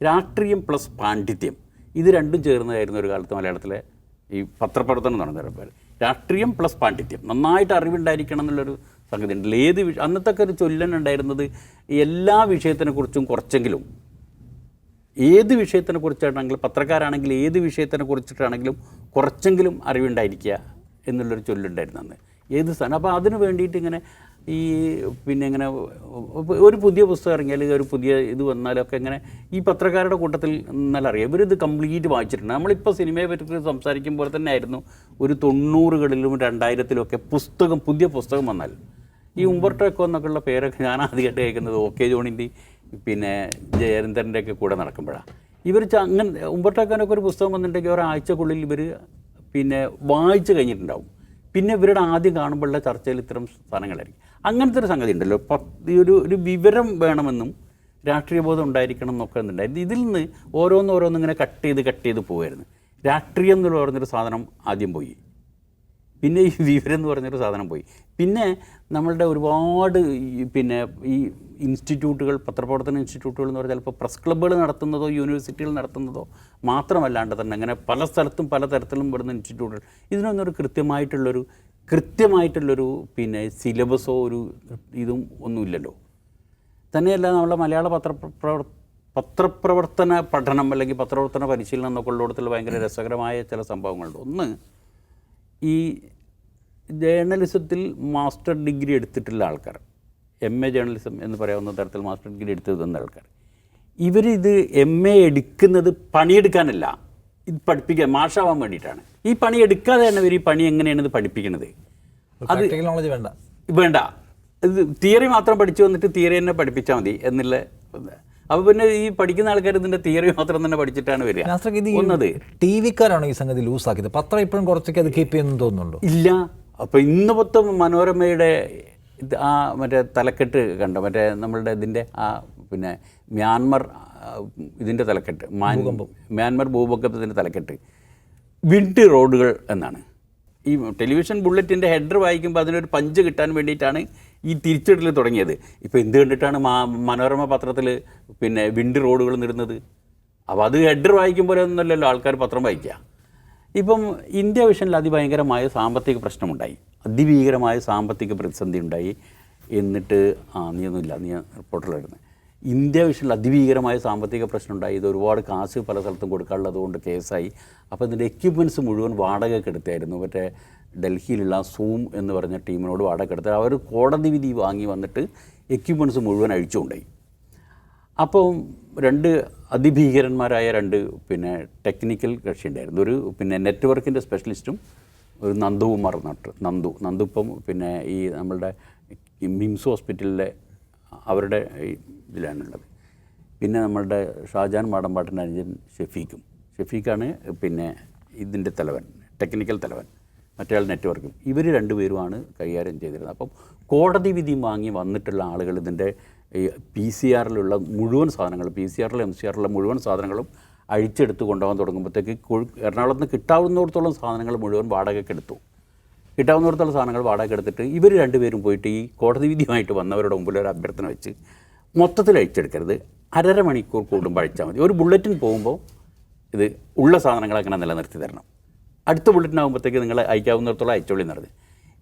രാഷ്ട്രീയം പ്ലസ് പാണ്ഡിത്യം, ഇത് രണ്ടും ചേർന്നതായിരുന്നു ഒരു കാലത്ത് മലയാളത്തിലെ ഈ പത്രപ്രവർത്തനം നടന്നവരെ. രാഷ്ട്രീയം പ്ലസ് പാണ്ഡിത്യം, നന്നായിട്ട് അറിവുണ്ടായിരിക്കണം എന്നുള്ളൊരു സംഗതി ഉണ്ട്. അന്നത്തെ ഒരു ചൊല്ലനുണ്ടായിരുന്നത് എല്ലാ വിഷയത്തിനെക്കുറിച്ചും കുറച്ചെങ്കിലും, ഏത് വിഷയത്തിനെ കുറിച്ചാണെങ്കിലും പത്രക്കാരാണെങ്കിൽ ഏത് വിഷയത്തിനെ കുറിച്ചിട്ടാണെങ്കിലും കുറച്ചെങ്കിലും അറിവുണ്ടായിരിക്കുക എന്നുള്ളൊരു ചൊല്ലുണ്ടായിരുന്നു അന്ന് ഏത് സ്ഥാനം. അപ്പോൾ അതിന് വേണ്ടിയിട്ട് ഇങ്ങനെ ഈ പിന്നെ ഇങ്ങനെ ഒരു പുതിയ പുസ്തകം ഇറങ്ങിയാൽ ഒരു പുതിയ ഇത് വന്നാലൊക്കെ ഇങ്ങനെ ഈ പത്രക്കാരുടെ കൂട്ടത്തിൽ നല്ല അറിയാം, ഇവരിത് കംപ്ലീറ്റ് വായിച്ചിട്ടുണ്ട്. നമ്മളിപ്പോൾ സിനിമയെ പറ്റി സംസാരിക്കുമ്പോൾ തന്നെ ആയിരുന്നു ഒരു 90കളിലും 2000-ലും പുതിയ പുസ്തകം വന്നാൽ ഈ ഉംബർട്ടോ എക്കോ എന്നൊക്കെയുള്ള പേരൊക്കെ ഞാൻ ആദ്യമായിട്ട് കേൾക്കുന്നത് OK ജോണിൻ്റെ പിന്നെ ജയചന്ദ്രൻ്റെ ഒക്കെ കൂടെ നടക്കുമ്പോഴാണ്. ഇവർ അങ്ങനെ ഉംബർട്ടോ എക്കോനൊക്കെ ഒരു പുസ്തകം വന്നിട്ടുണ്ടെങ്കിൽ ഒരാഴ്ചക്കുള്ളിൽ ഇവർ പിന്നെ വായിച്ചു കഴിഞ്ഞിട്ടുണ്ടാവും. പിന്നെ ഇവരുടെ ആദ്യം കാണുമ്പോഴുള്ള ചർച്ചയിൽ ഇത്തരം സാധനങ്ങളായിരിക്കും. അങ്ങനത്തെ ഒരു സംഗതി ഉണ്ടല്ലോ, ഒരു വിവരം വേണമെന്നും രാഷ്ട്രീയബോധം ഉണ്ടായിരിക്കണം എന്നൊക്കെ ഉണ്ടായിരുന്നു. ഇതിൽ നിന്ന് ഓരോന്നോരോന്നും ഇങ്ങനെ കട്ട് ചെയ്ത് പോകുമായിരുന്നു. രാഷ്ട്രീയം എന്ന് പറഞ്ഞൊരു സാധനം ആദ്യം പോയി, പിന്നെ ഈ വിവരം എന്ന് പറഞ്ഞൊരു സാധനം പോയി. പിന്നെ നമ്മളുടെ ഒരുപാട് പിന്നെ ഈ ഇൻസ്റ്റിറ്റ്യൂട്ടുകൾ, പത്രപ്രവർത്തന ഇൻസ്റ്റിറ്റ്യൂട്ടുകൾ എന്ന് പറഞ്ഞാൽ ഇപ്പോൾ പ്രസ് ക്ലബ്ബുകൾ നടത്തുന്നതോ യൂണിവേഴ്സിറ്റികൾ നടത്തുന്നതോ മാത്രമല്ലാണ്ട് തന്നെ അങ്ങനെ പല സ്ഥലത്തും പലതരത്തിലും വരുന്ന ഇൻസ്റ്റിറ്റ്യൂട്ടുകൾ, ഇതിനൊന്നൊരു കൃത്യമായിട്ടുള്ളൊരു പിന്നെ സിലബസോ ഒരു ഇതും ഒന്നുമില്ലല്ലോ. തന്നെയല്ല നമ്മളെ മലയാള പത്രപ്രവർത്തന പഠനം അല്ലെങ്കിൽ പത്രപ്രവർത്തന പരിശീലനം എന്നൊക്കെ ഉള്ളിടത്തുള്ള ഭയങ്കര രസകരമായ ചില സംഭവങ്ങളുണ്ട്. ഒന്ന്, ഈ ജേർണലിസത്തിൽ മാസ്റ്റർ ഡിഗ്രി എടുത്തിട്ടുള്ള ആൾക്കാർ, MA ജേർണലിസം എന്ന് പറയാവുന്ന തരത്തിൽ മാസ്റ്റർ ഡിഗ്രി എടുത്തിരുന്ന ആൾക്കാർ, ഇവരിത് MA എടുക്കുന്നത് പണിയെടുക്കാനല്ല, ഇത് പഠിപ്പിക്കാൻ മാഷാവാൻ വേണ്ടിയിട്ടാണ്. ഈ പണി എടുക്കാതെ തന്നെ ഇവർ ഈ പണി എങ്ങനെയാണ് ഇത് പഠിപ്പിക്കുന്നത്, അത് നോളജ് വേണ്ട, ഇത് തിയറി മാത്രം പഠിച്ചു വന്നിട്ട് തിയറി തന്നെ പഠിപ്പിച്ചാൽ മതി എന്നുള്ള. അപ്പോൾ പിന്നെ ഈ പഠിക്കുന്ന ആൾക്കാർ ഇതിൻ്റെ തിയറി മാത്രം തന്നെ പഠിച്ചിട്ടാണ് വരിക. ഒന്നത് TV-ക്കാരാണോ ഈ സംഗതി ലൂസാക്കിയത്? പത്രം ഇപ്പോഴും കുറച്ചൊക്കെ അത് കീപ്പ് ചെയ്യുന്നു തോന്നുന്നുണ്ടോ? ഇല്ല. അപ്പോൾ ഇന്ന് മൊത്തം മനോരമയുടെ ആ മറ്റേ തലക്കെട്ട് കണ്ടോ, മറ്റേ നമ്മളുടെ ഇതിൻ്റെ ആ പിന്നെ മ്യാൻമർ ഇതിൻ്റെ തലക്കെട്ട്, മ്യാൻമർ ഭൂകമ്പത്തിൻ്റെ തലക്കെട്ട് വിഡ് റോഡുകൾ എന്നാണ്. ഈ ടെലിവിഷൻ ബുള്ളറ്റിൻ്റെ ഹെഡർ വായിക്കുമ്പോൾ അതിനൊരു പഞ്ച് കിട്ടാൻ വേണ്ടിയിട്ടാണ് ഈ തിരിച്ചടിൽ തുടങ്ങിയത്. ഇപ്പോൾ എന്ത് കണ്ടിട്ടാണ് മനോരമ പത്രത്തിൽ പിന്നെ വിൻഡ് റോഡുകൾ നിടുന്നത്? അപ്പോൾ അത് ഹെഡർ വായിക്കുമ്പോൾ ഒന്നുമല്ലല്ലോ ആൾക്കാർ പത്രം വായിക്കുക. ഇപ്പം ഇന്ത്യ വിഷനിൽ അതിഭയങ്കരമായ സാമ്പത്തിക പ്രശ്നമുണ്ടായി, അതിഭീകരമായ സാമ്പത്തിക പ്രതിസന്ധി ഉണ്ടായി. എന്നിട്ട് നീ റിപ്പോർട്ടറിലായിരുന്നു. ഇന്ത്യ വിഷനിൽ അതിഭീകരമായ സാമ്പത്തിക പ്രശ്നം ഉണ്ടായി. ഇത് ഒരുപാട് കാശ് പല സ്ഥലത്തും കൊടുക്കാനുള്ളത് കൊണ്ട് കേസായി. അപ്പോൾ ഇതിൻ്റെ എക്യുപ്മെൻറ്റ്സ് മുഴുവൻ വാടകയ്ക്ക് എടുത്തായിരുന്നു. മറ്റേ ഡൽഹിയിലുള്ള സൂം എന്ന് പറഞ്ഞ ടീമിനോട് വാടക എടുത്ത് അവർ കോടതി വിധി വാങ്ങി വന്നിട്ട് എക്യുപ്മെൻറ്റ്സ് മുഴുവൻ അഴിച്ചുകൊണ്ടായി. അപ്പോൾ രണ്ട് അതിഭീകരന്മാരായ രണ്ട് പിന്നെ ടെക്നിക്കൽ കക്ഷി ഉണ്ടായിരുന്നു. ഒരു പിന്നെ നെറ്റ്വർക്കിൻ്റെ സ്പെഷ്യലിസ്റ്റും ഒരു നന്ദുകുമാർ നന്ദു ഇപ്പം പിന്നെ ഈ നമ്മളുടെ മിംസ് ഹോസ്പിറ്റലിലെ അവരുടെ ഇതിലാണുള്ളത്. പിന്നെ നമ്മളുടെ ഷാജാൻ മാടമ്പാട്ടിൻ്റെ അനുജൻ ഷെഫീഖാണ് പിന്നെ ഇതിൻ്റെ തലവൻ, ടെക്നിക്കൽ തലവൻ. മറ്റേ ആൾ നെറ്റ്വർക്കും. ഇവർ രണ്ടുപേരുമാണ് കൈകാര്യം ചെയ്തിരുന്നത്. അപ്പം കോടതി വിധി വാങ്ങി വന്നിട്ടുള്ള ആളുകൾ ഇതിൻ്റെ ഈ PCR-ലുള്ള മുഴുവൻ സാധനങ്ങൾ, PCR-ലും MCR-ലുള്ള മുഴുവൻ സാധനങ്ങളും അഴിച്ചെടുത്ത് കൊണ്ടുപോകാൻ തുടങ്ങുമ്പോഴത്തേക്ക് എറണാകുളത്ത് നിന്ന് കിട്ടാവുന്നിടത്തോളം സാധനങ്ങൾ മുഴുവൻ വാടകയ്ക്കെടുത്തു. കിട്ടാവുന്നിടത്തോളം സാധനങ്ങൾ വാടകയ്ക്കെടുത്തിട്ട് ഇവർ രണ്ടുപേരും പോയിട്ട് ഈ കോടതി വിധിയുമായിട്ട് വന്നവരുടെ മുമ്പിൽ ഒരു അഭ്യർത്ഥന വെച്ച് മൊത്തത്തിൽ അഴിച്ചെടുക്കരുത്, 1/2 മണിക്കൂർ കൂടുമ്പോൾ അഴിച്ചാൽ മതി. ഒരു ബുള്ളറ്റിൻ പോകുമ്പോൾ ഇത് ഉള്ള സാധനങ്ങൾ അങ്ങനെ നിലനിർത്തി തരണം. അടുത്ത ബുള്ളറ്റിനാകുമ്പോഴത്തേക്ക് നിങ്ങൾ അയക്കാവുന്നിടത്തോളം അയച്ചോളി നടന്ന്.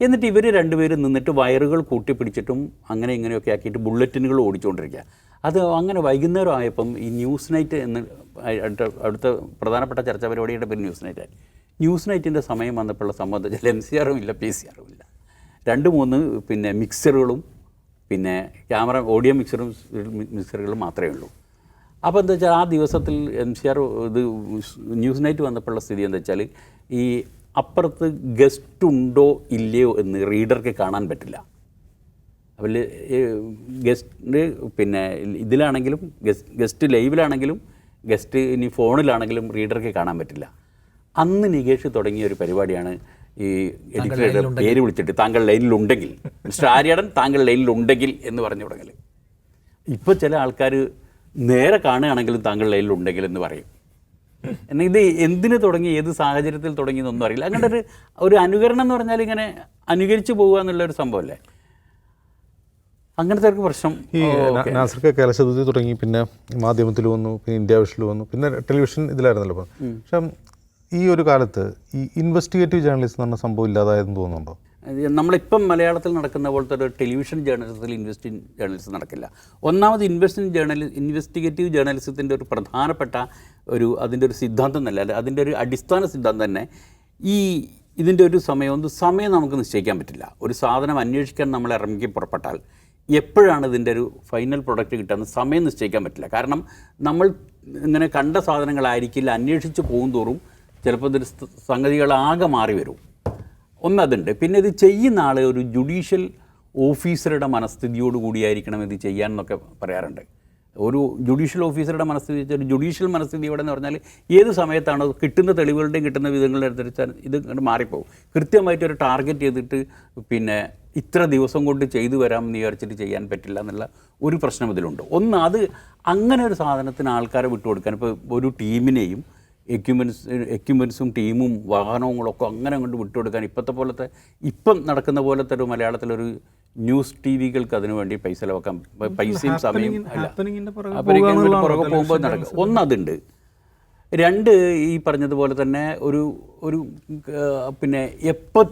എന്നിട്ട് ഇവർ രണ്ടുപേരും നിന്നിട്ട് വയറുകൾ കൂട്ടിപ്പിടിച്ചിട്ടും അങ്ങനെ ഇങ്ങനെയൊക്കെ ആക്കിയിട്ട് ബുള്ളറ്റിനുകൾ ഓടിച്ചുകൊണ്ടിരിക്കുക. അത് അങ്ങനെ വൈകുന്നേരം ആയപ്പം ഈ ന്യൂസ് നൈറ്റ് എന്ന് അടുത്ത പ്രധാനപ്പെട്ട ചർച്ചാ പരിപാടിയുടെ പേര് ന്യൂസ് നൈറ്റിൻ്റെ സമയം വന്നപ്പോഴുള്ള സംബന്ധിച്ചാൽ MCR-ഉം ഇല്ല, PCR-ഉം ഇല്ല. 2-3 പിന്നെ മിക്സറുകളും പിന്നെ ഓഡിയോ മിക്സറുകളും മാത്രമേ ഉള്ളൂ. അപ്പോൾ എന്താ വെച്ചാൽ ആ ദിവസത്തിൽ MCR ഇത് ന്യൂസ് നൈറ്റ് വന്നപ്പോഴുള്ള സ്ഥിതി എന്താ വെച്ചാൽ ഈ അപ്പുറത്ത് ഗസ്റ്റ് ഉണ്ടോ ഇല്ലയോ എന്ന് റീഡർക്ക് കാണാൻ പറ്റില്ല. അപ്പോൾ ഗസ്റ്റ് പിന്നെ ഇതിലാണെങ്കിലും ഗസ്റ്റ് ലൈവിലാണെങ്കിലും ഗസ്റ്റ് ഇനി ഫോണിലാണെങ്കിലും റീഡർക്ക് കാണാൻ പറ്റില്ല. അന്ന് നികേഷ് തുടങ്ങിയ ഒരു പരിപാടിയാണ് ഈ എഡിറ്ററുടെ പേര് വിളിച്ചിട്ട് താങ്കൾ ലൈനിലുണ്ടെങ്കിൽ, മിസ്റ്റർ ആര്യാടൻ താങ്കൾ ലൈനിലുണ്ടെങ്കിൽ എന്ന് പറഞ്ഞു തുടങ്ങൽ. ഇപ്പോൾ ചില ആൾക്കാർ നേരെ കാണുകയാണെങ്കിലും താങ്കൾ ലൈനിലുണ്ടെങ്കിൽ എന്ന് പറയും. എന്നാൽ ഇത് എന്തിന് തുടങ്ങി, ഏത് സാഹചര്യത്തിൽ തുടങ്ങി എന്നൊന്നും അറിയില്ല. അങ്ങനെ ഒരു അനുകരണം എന്ന് പറഞ്ഞാൽ ഇങ്ങനെ അനുകരിച്ച് പോകുക എന്നുള്ളൊരു സംഭവമല്ലേ, അങ്ങനത്തെ ഒരു പ്രശ്നം. ഈ നാസർക്ക് കേരളശതുതി തുടങ്ങി, പിന്നെ മാധ്യമത്തിൽ വന്നു, പിന്നെ ഇന്ത്യ വിഷനിൽ വന്നു, പിന്നെ ടെലിവിഷൻ ഇതിലായിരുന്നല്ലോ. പക്ഷെ ഈ ഒരു കാലത്ത് ഈ ഇൻവെസ്റ്റിഗേറ്റീവ് ജേർണലിസം എന്ന് പറഞ്ഞ സംഭവം ഇല്ലാതായെന്ന് തോന്നുന്നുണ്ടോ? നമ്മളിപ്പം മലയാളത്തിൽ നടക്കുന്ന പോലത്തെ ഒരു ടെലിവിഷൻ ജേർണലിസത്തിൽ ഇൻവെസ്റ്റിംഗ് ജേർണലിസം നടക്കില്ല. ഒന്നാമത് ഇൻവെസ്റ്റിഗേറ്റീവ് ജേർണലിസത്തിൻ്റെ ഒരു പ്രധാനപ്പെട്ട അതിൻ്റെ ഒരു സിദ്ധാന്തം എന്നല്ല, അതിൻ്റെ ഒരു അടിസ്ഥാന സിദ്ധാന്തം തന്നെ ഇതിൻ്റെ ഒരു സമയം നമുക്ക് നിശ്ചയിക്കാൻ പറ്റില്ല. ഒരു സാധനം അന്വേഷിക്കാൻ നമ്മൾ ഇറങ്ങി പുറപ്പെട്ടാൽ എപ്പോഴാണ് ഇതിൻ്റെ ഒരു ഫൈനൽ പ്രൊഡക്റ്റ് കിട്ടുന്നത് സമയം നിശ്ചയിക്കാൻ പറ്റില്ല. കാരണം നമ്മൾ ഇങ്ങനെ കണ്ട സാധനങ്ങളായിരിക്കില്ല, അന്വേഷിച്ച് പോകും തോറും ചിലപ്പോൾ ഇതൊരു സംഗതികളാകെ മാറി വരും. ഒന്നതുണ്ട്. പിന്നെ ഇത് ചെയ്യുന്ന ആൾ ഒരു ജുഡീഷ്യൽ ഓഫീസറുടെ മനസ്ഥിതിയോട് കൂടിയായിരിക്കണം ഇത് ചെയ്യാൻ എന്നൊക്കെ പറയാറുണ്ട്. ഒരു ജുഡീഷ്യൽ ഓഫീസറുടെ മനസ്ഥിതി വെച്ചാൽ ഒരു ജുഡീഷ്യൽ മനസ്ഥിതിയോടെ എന്ന് പറഞ്ഞാൽ ഏത് സമയത്താണോ കിട്ടുന്ന തെളിവുകളുടെയും കിട്ടുന്ന വിധങ്ങളുടെ അനുസരിച്ചാൽ ഇത് ഇങ്ങോട്ട് മാറിപ്പോകും. കൃത്യമായിട്ടൊരു ടാർഗറ്റ് ചെയ്തിട്ട് പിന്നെ ഇത്ര ദിവസം കൊണ്ട് ചെയ്തു വരാമെന്ന് വിചാരിച്ചിട്ട് ചെയ്യാൻ പറ്റില്ല എന്നുള്ള ഒരു പ്രശ്നം ഇതിലുണ്ട്. അത് അങ്ങനെ ഒരു സാധനത്തിന് ആൾക്കാരെ വിട്ടുകൊടുക്കാൻ, ഇപ്പോൾ ഒരു ടീമിനെയും എക്യുപ്മെൻസും ടീമും വാഹനങ്ങളൊക്കെ അങ്ങനെ കൊണ്ട് വിട്ടുകൊടുക്കാൻ ഇപ്പം നടക്കുന്ന പോലത്തെ ഒരു മലയാളത്തിലൊരു ന്യൂസ് ടിവികൾക്ക് അതിനു വേണ്ടി പൈസ ചിലവാക്കാൻ പൈസയും സമയം അല്ല, പുറകെ പോകുമ്പോൾ നടക്കും. അതുണ്ട്. 2, ഈ പറഞ്ഞതുപോലെ തന്നെ ഒരു പിന്നെ എപ്പോൾ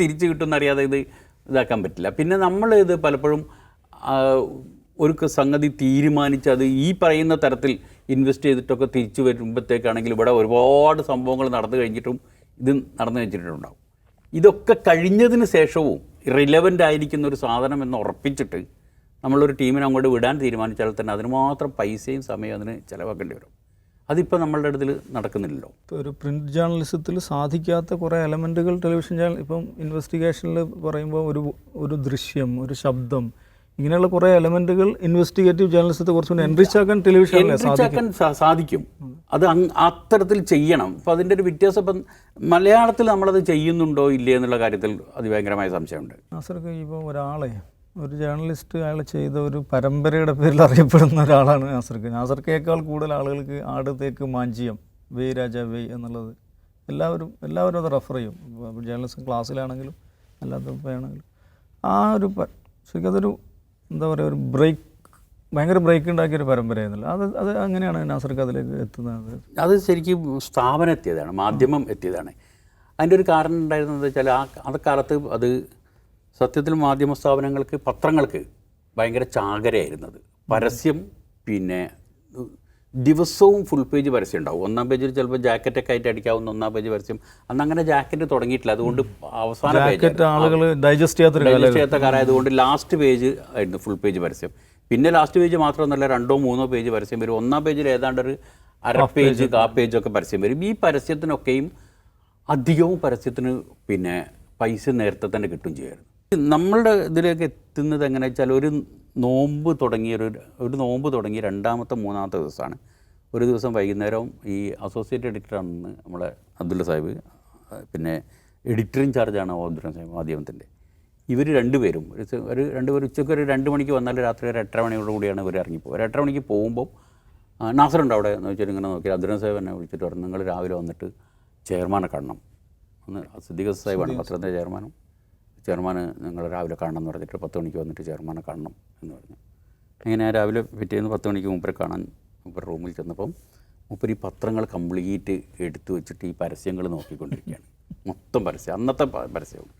തിരിച്ചു കിട്ടുമെന്നറിയാതെ ഇതാക്കാൻ പറ്റില്ല. പിന്നെ ഇത് പലപ്പോഴും ഒരു സംഗതി തീരുമാനിച്ച് അത് ഈ പറയുന്ന തരത്തിൽ ഇൻവെസ്റ്റ് ചെയ്തിട്ടൊക്കെ തിരിച്ചു വരുമ്പോഴത്തേക്കാണെങ്കിൽ ഇവിടെ ഒരുപാട് സംഭവങ്ങൾ നടന്നു കഴിഞ്ഞിട്ടും ഇത് നടന്നു വെച്ചിട്ടുണ്ടാവും. ഇതൊക്കെ കഴിഞ്ഞതിന് ശേഷവും റിലവൻ്റ് ആയിരിക്കുന്ന ഒരു സാധനം എന്ന് ഉറപ്പിച്ചിട്ട് നമ്മളൊരു ടീമിനെ അങ്ങോട്ട് വിടാൻ തീരുമാനിച്ചാൽ തന്നെ അതിന് മാത്രം പൈസയും സമയവും അതിന് ചിലവാക്കേണ്ടി വരും. അതിപ്പോൾ നമ്മളുടെ അടുത്തിൽ നടക്കുന്നില്ലല്ലോ. ഒരു പ്രിൻറ്റ് ജേർണലിസത്തിൽ സാധിക്കാത്ത കുറേ എലമെൻറ്റുകൾ ടെലിവിഷൻ ചാനൽ ഇപ്പം ഇൻവെസ്റ്റിഗേഷനിൽ പറയുമ്പോൾ ഒരു ദൃശ്യം, ഒരു ശബ്ദം, ഇങ്ങനെയുള്ള കുറേ എലമെൻറ്റുകൾ ഇൻവെസ്റ്റിഗേറ്റീവ് ജേർണലിസത്തെ കുറച്ചുകൂടി എൻറിച്ച് ആക്കാൻ ടെലിവിഷനിൽ സാധിക്കും. അത് അത്തരത്തിൽ ചെയ്യണം. അപ്പോൾ അതിൻ്റെ ഒരു വ്യത്യാസം ഇപ്പം മലയാളത്തിൽ നമ്മളത് ചെയ്യുന്നുണ്ടോ ഇല്ലേ എന്നുള്ള കാര്യത്തിൽ അതിഭയങ്കരമായ സംശയമുണ്ട്. നാസർക്ക് ഇപ്പോൾ ഒരു ജേർണലിസ്റ്റ് അയാൾ ചെയ്ത ഒരു പരമ്പരയുടെ പേരിൽ അറിയപ്പെടുന്ന ഒരാളാണ് നാസർക്കേക്കാൾ കൂടുതൽ ആളുകൾക്ക് ആട് തേക്ക് മാഞ്ചിയം വേയ് രാജ വേയ് എന്നുള്ളത് എല്ലാവരും അത് റെഫർ ചെയ്യും. ജേർണലിസം ക്ലാസ്സിലാണെങ്കിലും അല്ലാത്തപ്പോഴാണെങ്കിലും ആ ഒരു ശരിക്കും അതൊരു എന്താ പറയുക, ഒരു ഭയങ്കര ബ്രേക്ക് ഉണ്ടാക്കിയൊരു പരമ്പരയായിരുന്നല്ലോ. അത് അങ്ങനെയാണ് നാസർക്ക് അതിലേക്ക് എത്തുന്നത്. അത് ശരിക്കും സ്ഥാപനം എത്തിയതാണ്, മാധ്യമം എത്തിയതാണ്. അതിൻ്റെ ഒരു കാരണം ഉണ്ടായിരുന്നത് വെച്ചാൽ അക്കാലത്ത് അത് സത്യത്തിൽ മാധ്യമ സ്ഥാപനങ്ങൾക്ക്, പത്രങ്ങൾക്ക് ഭയങ്കര ചാകരയായിരുന്നത്. പരസ്യം, പിന്നെ ദിവസവും ഫുൾ പേജ് പരസ്യം ഉണ്ടാവും. ഒന്നാം പേജിൽ ചിലപ്പോൾ ജാക്കറ്റൊക്കെ ആയിട്ട് അടിക്കാവുന്ന ഒന്നാം പേജ് പരസ്യം. അന്ന് അങ്ങനെ ജാക്കറ്റ് തുടങ്ങിയിട്ടില്ല, അതുകൊണ്ട് അവസാന പേജ് ആളുകൾ ഡൈജസ്റ്റ് ചെയ്യാത്ത കാലമായതുകൊണ്ട് ലാസ്റ്റ് പേജ് ആയിരുന്നു ഫുൾ പേജ് പരസ്യം. പിന്നെ ലാസ്റ്റ് പേജ് മാത്രമൊന്നുമല്ല, 2 or 3 പേജ് പരസ്യം വരും. ഒന്നാം പേജിൽ ഏതാണ്ടൊരു അര പേജ്, പേജൊക്കെ പരസ്യം വരും. ഈ പരസ്യത്തിനൊക്കെയും അധികവും പരസ്യത്തിന് പിന്നെ പൈസ നേരത്തെ തന്നെ കിട്ടും ചെയ്യുമായിരുന്നു. നമ്മളുടെ ഇതിലേക്ക് എത്തുന്നത് എങ്ങനെ വെച്ചാൽ, ഒരു നോമ്പ് തുടങ്ങി 2ാമത്തെ 3ാമത്തെ ദിവസമാണ്. ഒരു ദിവസം വൈകുന്നേരം ഈ അസോസിയേറ്റ് എഡിറ്ററാണെന്ന് നമ്മളെ അബ്ദുള്ള സാഹിബ്, പിന്നെ എഡിറ്റർ ഇൻചാർജാണ് അബ്ദുള്ള സാഹിബ് മാധ്യമത്തിൻ്റെ. ഇവർ രണ്ടുപേരും ഉച്ചയ്ക്ക് ഒരു 2 മണിക്ക് വന്നാൽ രാത്രി ഒരു 8:30 മണിയോട് കൂടിയാണ് ഇവർ ഇറങ്ങിപ്പോകും. ഒരു 8:30 മണിക്ക് പോകുമ്പോൾ നാസറുണ്ട് അവിടെ എന്ന് വെച്ചാൽ ഇങ്ങനെ നോക്കി അബ്ദുള്ള സാഹിബ് എന്നെ വിളിച്ചിട്ട് പറഞ്ഞു, നിങ്ങൾ രാവിലെ വന്നിട്ട് ചെയർമാനെ കാണണം. ഒന്ന് സിദ്ദീഖ് സാഹിബാണ് പത്രത്തിൻ്റെ ചെയർമാൻ നിങ്ങൾ രാവിലെ കാണണം എന്ന് പറഞ്ഞിട്ട് 10 മണിക്ക് വന്നിട്ട് ചെയർമാനെ കാണണം എന്ന് പറഞ്ഞു. അങ്ങനെ രാവിലെ പിറ്റേന്ന് 10 മണിക്ക് മൂപ്പരെ കാണാൻ മൂപ്പർ റൂമിൽ ചെന്നപ്പം മൂപ്പർ ഈ പത്രങ്ങൾ കംപ്ലീറ്റ് എടുത്തു വെച്ചിട്ട് ഈ പരസ്യങ്ങൾ നോക്കിക്കൊണ്ടിരിക്കുകയാണ്. മൊത്തം പരസ്യം, അന്നത്തെ പരസ്യവും.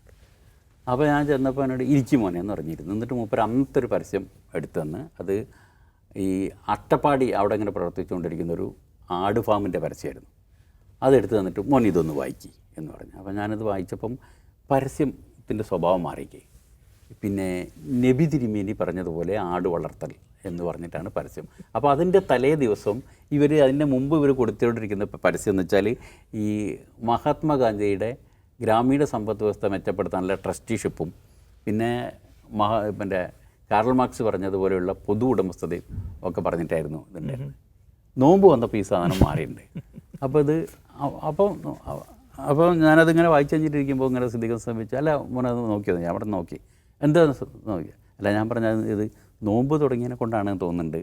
അപ്പോൾ ഞാൻ ചെന്നപ്പോൾ എന്നോട് ഇരിക്കും മോനെ എന്ന് പറഞ്ഞിരുന്നു. എന്നിട്ട് മൂപ്പർ അന്നത്തെ ഒരു പരസ്യം എടുത്തു തന്ന്, അത് ഈ അട്ടപ്പാടി അവിടെ ഇങ്ങനെ പ്രവർത്തിച്ചുകൊണ്ടിരിക്കുന്നൊരു ആട് ഫാമിൻ്റെ പരസ്യമായിരുന്നു. അതെടുത്ത് തന്നിട്ട് മോൻ ഇതൊന്ന് വായിക്കി എന്ന് പറഞ്ഞു. അപ്പോൾ ഞാനത് വായിച്ചപ്പം പരസ്യത്തിൻ്റെ സ്വഭാവം മാറിക്കേ. പിന്നെ നബി തിരുമേനി പറഞ്ഞതുപോലെ ആട് വളർത്തൽ എന്ന് പറഞ്ഞിട്ടാണ് പരസ്യം. അപ്പോൾ അതിൻ്റെ തലേ ദിവസം അതിൻ്റെ മുമ്പ് ഇവർ കൊടുത്തുകൊണ്ടിരിക്കുന്ന പരസ്യം എന്ന് വെച്ചാൽ ഈ മഹാത്മാഗാന്ധിയുടെ ഗ്രാമീണ സമ്പദ് വ്യവസ്ഥ മെച്ചപ്പെടുത്താനുള്ള ട്രസ്റ്റിഷിപ്പും, പിന്നെ കാർൽ മാർക്സ് പറഞ്ഞതുപോലെയുള്ള പൊതു ഉടമസ്ഥതയും ഒക്കെ പറഞ്ഞിട്ടായിരുന്നു ഇതിൻ്റെ. നോമ്പ് വന്നപ്പോൾ ഈ സാധനം മാറിയിട്ടുണ്ട്. അപ്പോൾ ഞാനതിങ്ങനെ വായിച്ചു കഴിഞ്ഞിട്ടിരിക്കുമ്പോൾ ഇങ്ങനെ സിദ്ദീഖ് ശ്രമിച്ചു, അല്ല മോനത് നോക്കിയത്. ഞാൻ അവിടെ നോക്കി, എന്താ നോക്കി, അല്ല ഞാൻ പറഞ്ഞത് ഇത് നോമ്പ് തുടങ്ങിയതിനെ കൊണ്ടാണ് തോന്നുന്നുണ്ട്,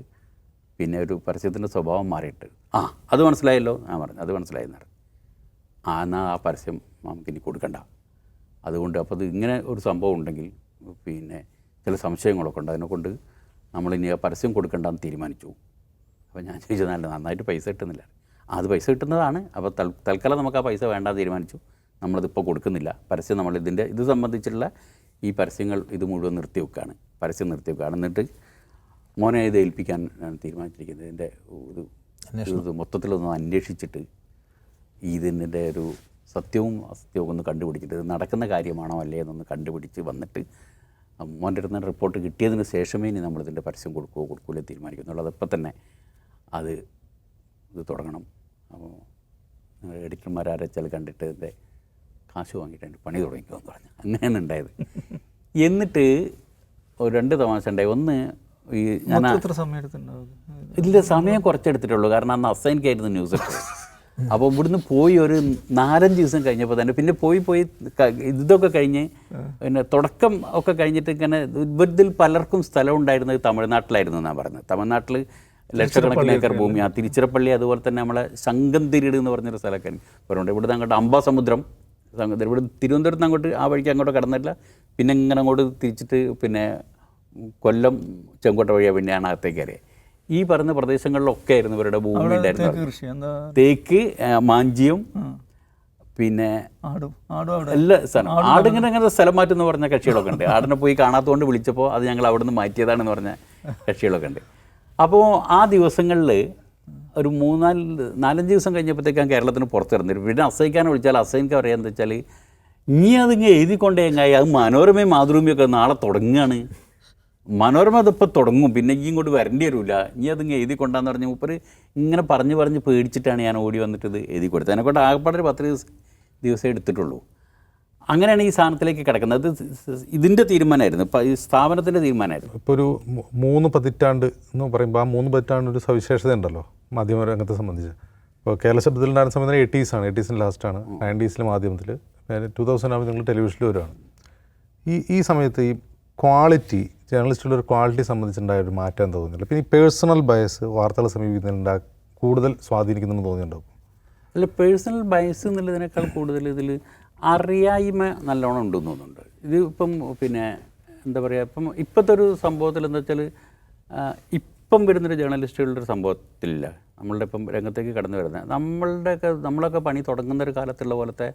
പിന്നെ ഒരു പരസ്യത്തിൻ്റെ സ്വഭാവം മാറിയിട്ട്. അത് മനസ്സിലായല്ലോ. ഞാൻ പറഞ്ഞു അത് മനസ്സിലായെന്ന് പറഞ്ഞു. എന്നാൽ ആ പരസ്യം നമുക്കിനി കൊടുക്കണ്ട. അതുകൊണ്ട് അപ്പോൾ അത് ഇങ്ങനെ ഒരു സംഭവം ഉണ്ടെങ്കിൽ പിന്നെ ചില സംശയങ്ങളൊക്കെ ഉണ്ട്, അതിനെക്കൊണ്ട് നമ്മളിനി ആ പരസ്യം കൊടുക്കണ്ടെന്ന് തീരുമാനിച്ചു. അപ്പോൾ ഞാൻ ചോദിച്ചതല്ല, നന്നായിട്ട് പൈസ കിട്ടുന്നില്ല. അത് പൈസ കിട്ടുന്നതാണ്. അപ്പോൾ തൽക്കാലം നമുക്ക് ആ പൈസ വേണ്ടാന്ന് തീരുമാനിച്ചു. നമ്മളതിപ്പോൾ കൊടുക്കുന്നില്ല. പരസ്യം ഇത് സംബന്ധിച്ചുള്ള ഈ പരസ്യങ്ങൾ ഇത് മുഴുവൻ നിർത്തിവെക്കുകയാണ്, പരസ്യം നിർത്തിവെക്കുകയാണ്. എന്നിട്ട് മോനെ ഇത് ഏൽപ്പിക്കാൻ ഞാൻ തീരുമാനിച്ചിരിക്കുന്നത്, ഇതിൻ്റെ ഇത് മൊത്തത്തിലൊന്ന് അന്വേഷിച്ചിട്ട് ഇതിൻ്റെ ഒരു സത്യവും അസത്യവും ഒന്ന് കണ്ടുപിടിച്ചിട്ട് ഇത് നടക്കുന്ന കാര്യമാണോ അല്ലേ എന്നൊന്ന് കണ്ടുപിടിച്ച് വന്നിട്ട് മോൻ്റെ അടുത്ത് റിപ്പോർട്ട് കിട്ടിയതിന് ശേഷമേ ഇനി നമ്മളിതിൻ്റെ പരസ്യം കൊടുക്കൂലേ തീരുമാനിക്കുന്നുള്ളൂ. അതിപ്പോൾ തന്നെ ഇത് തുടങ്ങണം. അപ്പോൾ എഡിറ്റർമാരാരെച്ചാൽ കണ്ടിട്ട് ഇതിൻ്റെ കാശ് വാങ്ങിയിട്ട് എൻ്റെ പണി തുടങ്ങിക്കുമെന്ന് പറഞ്ഞു. അങ്ങനെയാണ് ഉണ്ടായത്. എന്നിട്ട് 2 തമാശ ഉണ്ടായി. ഒന്ന്, ഈ ഞാൻ ഇല്ല സമയം കുറച്ചെടുത്തിട്ടുള്ളൂ, കാരണം അന്ന് അസൈൻക്കായിരുന്നു ന്യൂസ് ഇട്ടത്. അപ്പോൾ ഇവിടുന്ന് പോയി ഒരു 4-5 ദിവസം കഴിഞ്ഞപ്പോൾ തന്നെ പിന്നെ പോയി ഇതൊക്കെ കഴിഞ്ഞ് പിന്നെ തുടക്കം ഒക്കെ കഴിഞ്ഞിട്ട് ഇങ്ങനെ ഇവരിൽ പലർക്കും സ്ഥലം ഉണ്ടായിരുന്നത് തമിഴ്നാട്ടിലായിരുന്നു എന്നാണ് പറയുന്നത്. തമിഴ്നാട്ടിൽ ലക്ഷക്കണക്കിന് ഏക്കർ ഭൂമി, ആ തിരുച്ചിറപ്പള്ളി, അതുപോലെ തന്നെ നമ്മളെ ശങ്കന്തിരിട് എന്ന് പറഞ്ഞൊരു സ്ഥലമൊക്കെ പറയുന്നുണ്ട്. ഇവിടുന്ന് അങ്ങോട്ട് അംബാസമുദ്രം, ഇവിടെ തിരുവനന്തപുരത്ത് നിന്ന് അങ്ങോട്ട് ആ വഴിക്ക് അങ്ങോട്ട് കടന്നില്ല. പിന്നെ ഇങ്ങനെ അങ്ങോട്ട് തിരിച്ചിട്ട് പിന്നെ കൊല്ലം ചെങ്കോട്ട വഴിയാണ് പിന്നെയാണ് അകത്തേക്ക് കയറിയത്. ഈ പറഞ്ഞ പ്രദേശങ്ങളിലൊക്കെ ആയിരുന്നു ഇവരുടെ ഭൂമി ഉണ്ടായിരുന്നത്. തേക്ക്, മാഞ്ചിയം, പിന്നെ എല്ലാ സ്ഥലം. ആടിങ്ങനെ സ്ഥലം മാറ്റുമെന്ന് പറഞ്ഞ കക്ഷികളൊക്കെ ഉണ്ട്. ആടിനെ പോയി കാണാത്തതുകൊണ്ട് വിളിച്ചപ്പോൾ അത് ഞങ്ങൾ അവിടെ നിന്ന് മാറ്റിയതാണെന്ന് പറഞ്ഞ കക്ഷികളൊക്കെ ഉണ്ട്. അപ്പോൾ ആ ദിവസങ്ങളിൽ ഒരു 4-5 ദിവസം കഴിഞ്ഞപ്പോഴത്തേക്കാണ് കേരളത്തിന് പുറത്തിറങ്ങിയത്. പിന്നെ അസൈക്കാനെ വിളിച്ചാൽ അസൈൻക്ക് പറയാന്ന് വെച്ചാൽ, ഇനി അതിങ്ങനെ എഴുതിക്കൊണ്ടേ എങ്ങായി, അത് മനോരമയും മാതൃഭൂമിയൊക്കെ നാളെ തുടങ്ങുകയാണ്, മനോരമ അതിപ്പോൾ തുടങ്ങും, പിന്നെ ഈ ഇങ്ങോട്ട് വരേണ്ടി വരില്ല, ഇനി അതിങ്ങനെ എഴുതി കൊണ്ടാന്ന് പറഞ്ഞ് മൂപ്പർ ഇങ്ങനെ പറഞ്ഞ് പേടിച്ചിട്ടാണ് ഞാൻ ഓടി വന്നിട്ട് ഇത് എഴുതി കൊടുത്തത്. അതിനെക്കൊണ്ട് ആകെപ്പാടെ ഒരു 10 ദിവസം എടുത്തിട്ടുള്ളൂ. അങ്ങനെയാണ് ഈ സാധനത്തിലേക്ക് കിടക്കുന്നത്. ഇതിൻ്റെ തീരുമാനമായിരുന്നു, ഇപ്പം ഈ സ്ഥാപനത്തിൻ്റെ തീരുമാനമായിരുന്നു. ഇപ്പോൾ ഒരു 3 പതിറ്റാണ്ട് എന്ന് പറയുമ്പോൾ ആ 3 പതിറ്റാണ്ട് ഒരു സവിശേഷത ഉണ്ടല്ലോ മാധ്യമരംഗത്തെ സംബന്ധിച്ച്. ഇപ്പോൾ കേരള ശബ്ദത്തിലുണ്ടായിരുന്ന സമയത്ത് 80s ലാസ്റ്റാണ്, 90s മാധ്യമത്തിൽ, 2000 ആകുമ്പോൾ നിങ്ങൾ ടെലിവിഷനിൽ വരുവാണ്. ഈ സമയത്ത് ഈ ക്വാളിറ്റി, ജേർണലിസ്റ്റുള്ള ഒരു ക്വാളിറ്റി സംബന്ധിച്ചുണ്ടായ ഒരു മാറ്റം തോന്നുന്നില്ല. പിന്നെ ഈ പേഴ്സണൽ ബയസ് വാർത്തകളെ സമീപിക്കുന്നതിൽ കൂടുതൽ സ്വാധീനിക്കുന്നെന്ന് തോന്നിയിട്ടുണ്ടാവും. അല്ല, പേഴ്സണൽ ബയസ് എന്നുള്ളതിനേക്കാൾ കൂടുതൽ ഇതിൽ അറിയായ്മ നല്ലോണം ഉണ്ടെന്ന് തോന്നുന്നുണ്ട്. ഇത് ഇപ്പം പിന്നെ എന്താ പറയുക, ഇപ്പോഴത്തെ ഒരു സംഭവത്തിൽ എന്താ വെച്ചാൽ ഇപ്പം വരുന്നൊരു ജേർണലിസ്റ്റുകളുടെ ഒരു സംഭവത്തിലില്ല. നമ്മളുടെ ഇപ്പം രംഗത്തേക്ക് കടന്നു വരുന്നത് നമ്മളൊക്കെ പണി തുടങ്ങുന്ന ഒരു കാലത്തുള്ള പോലത്തെ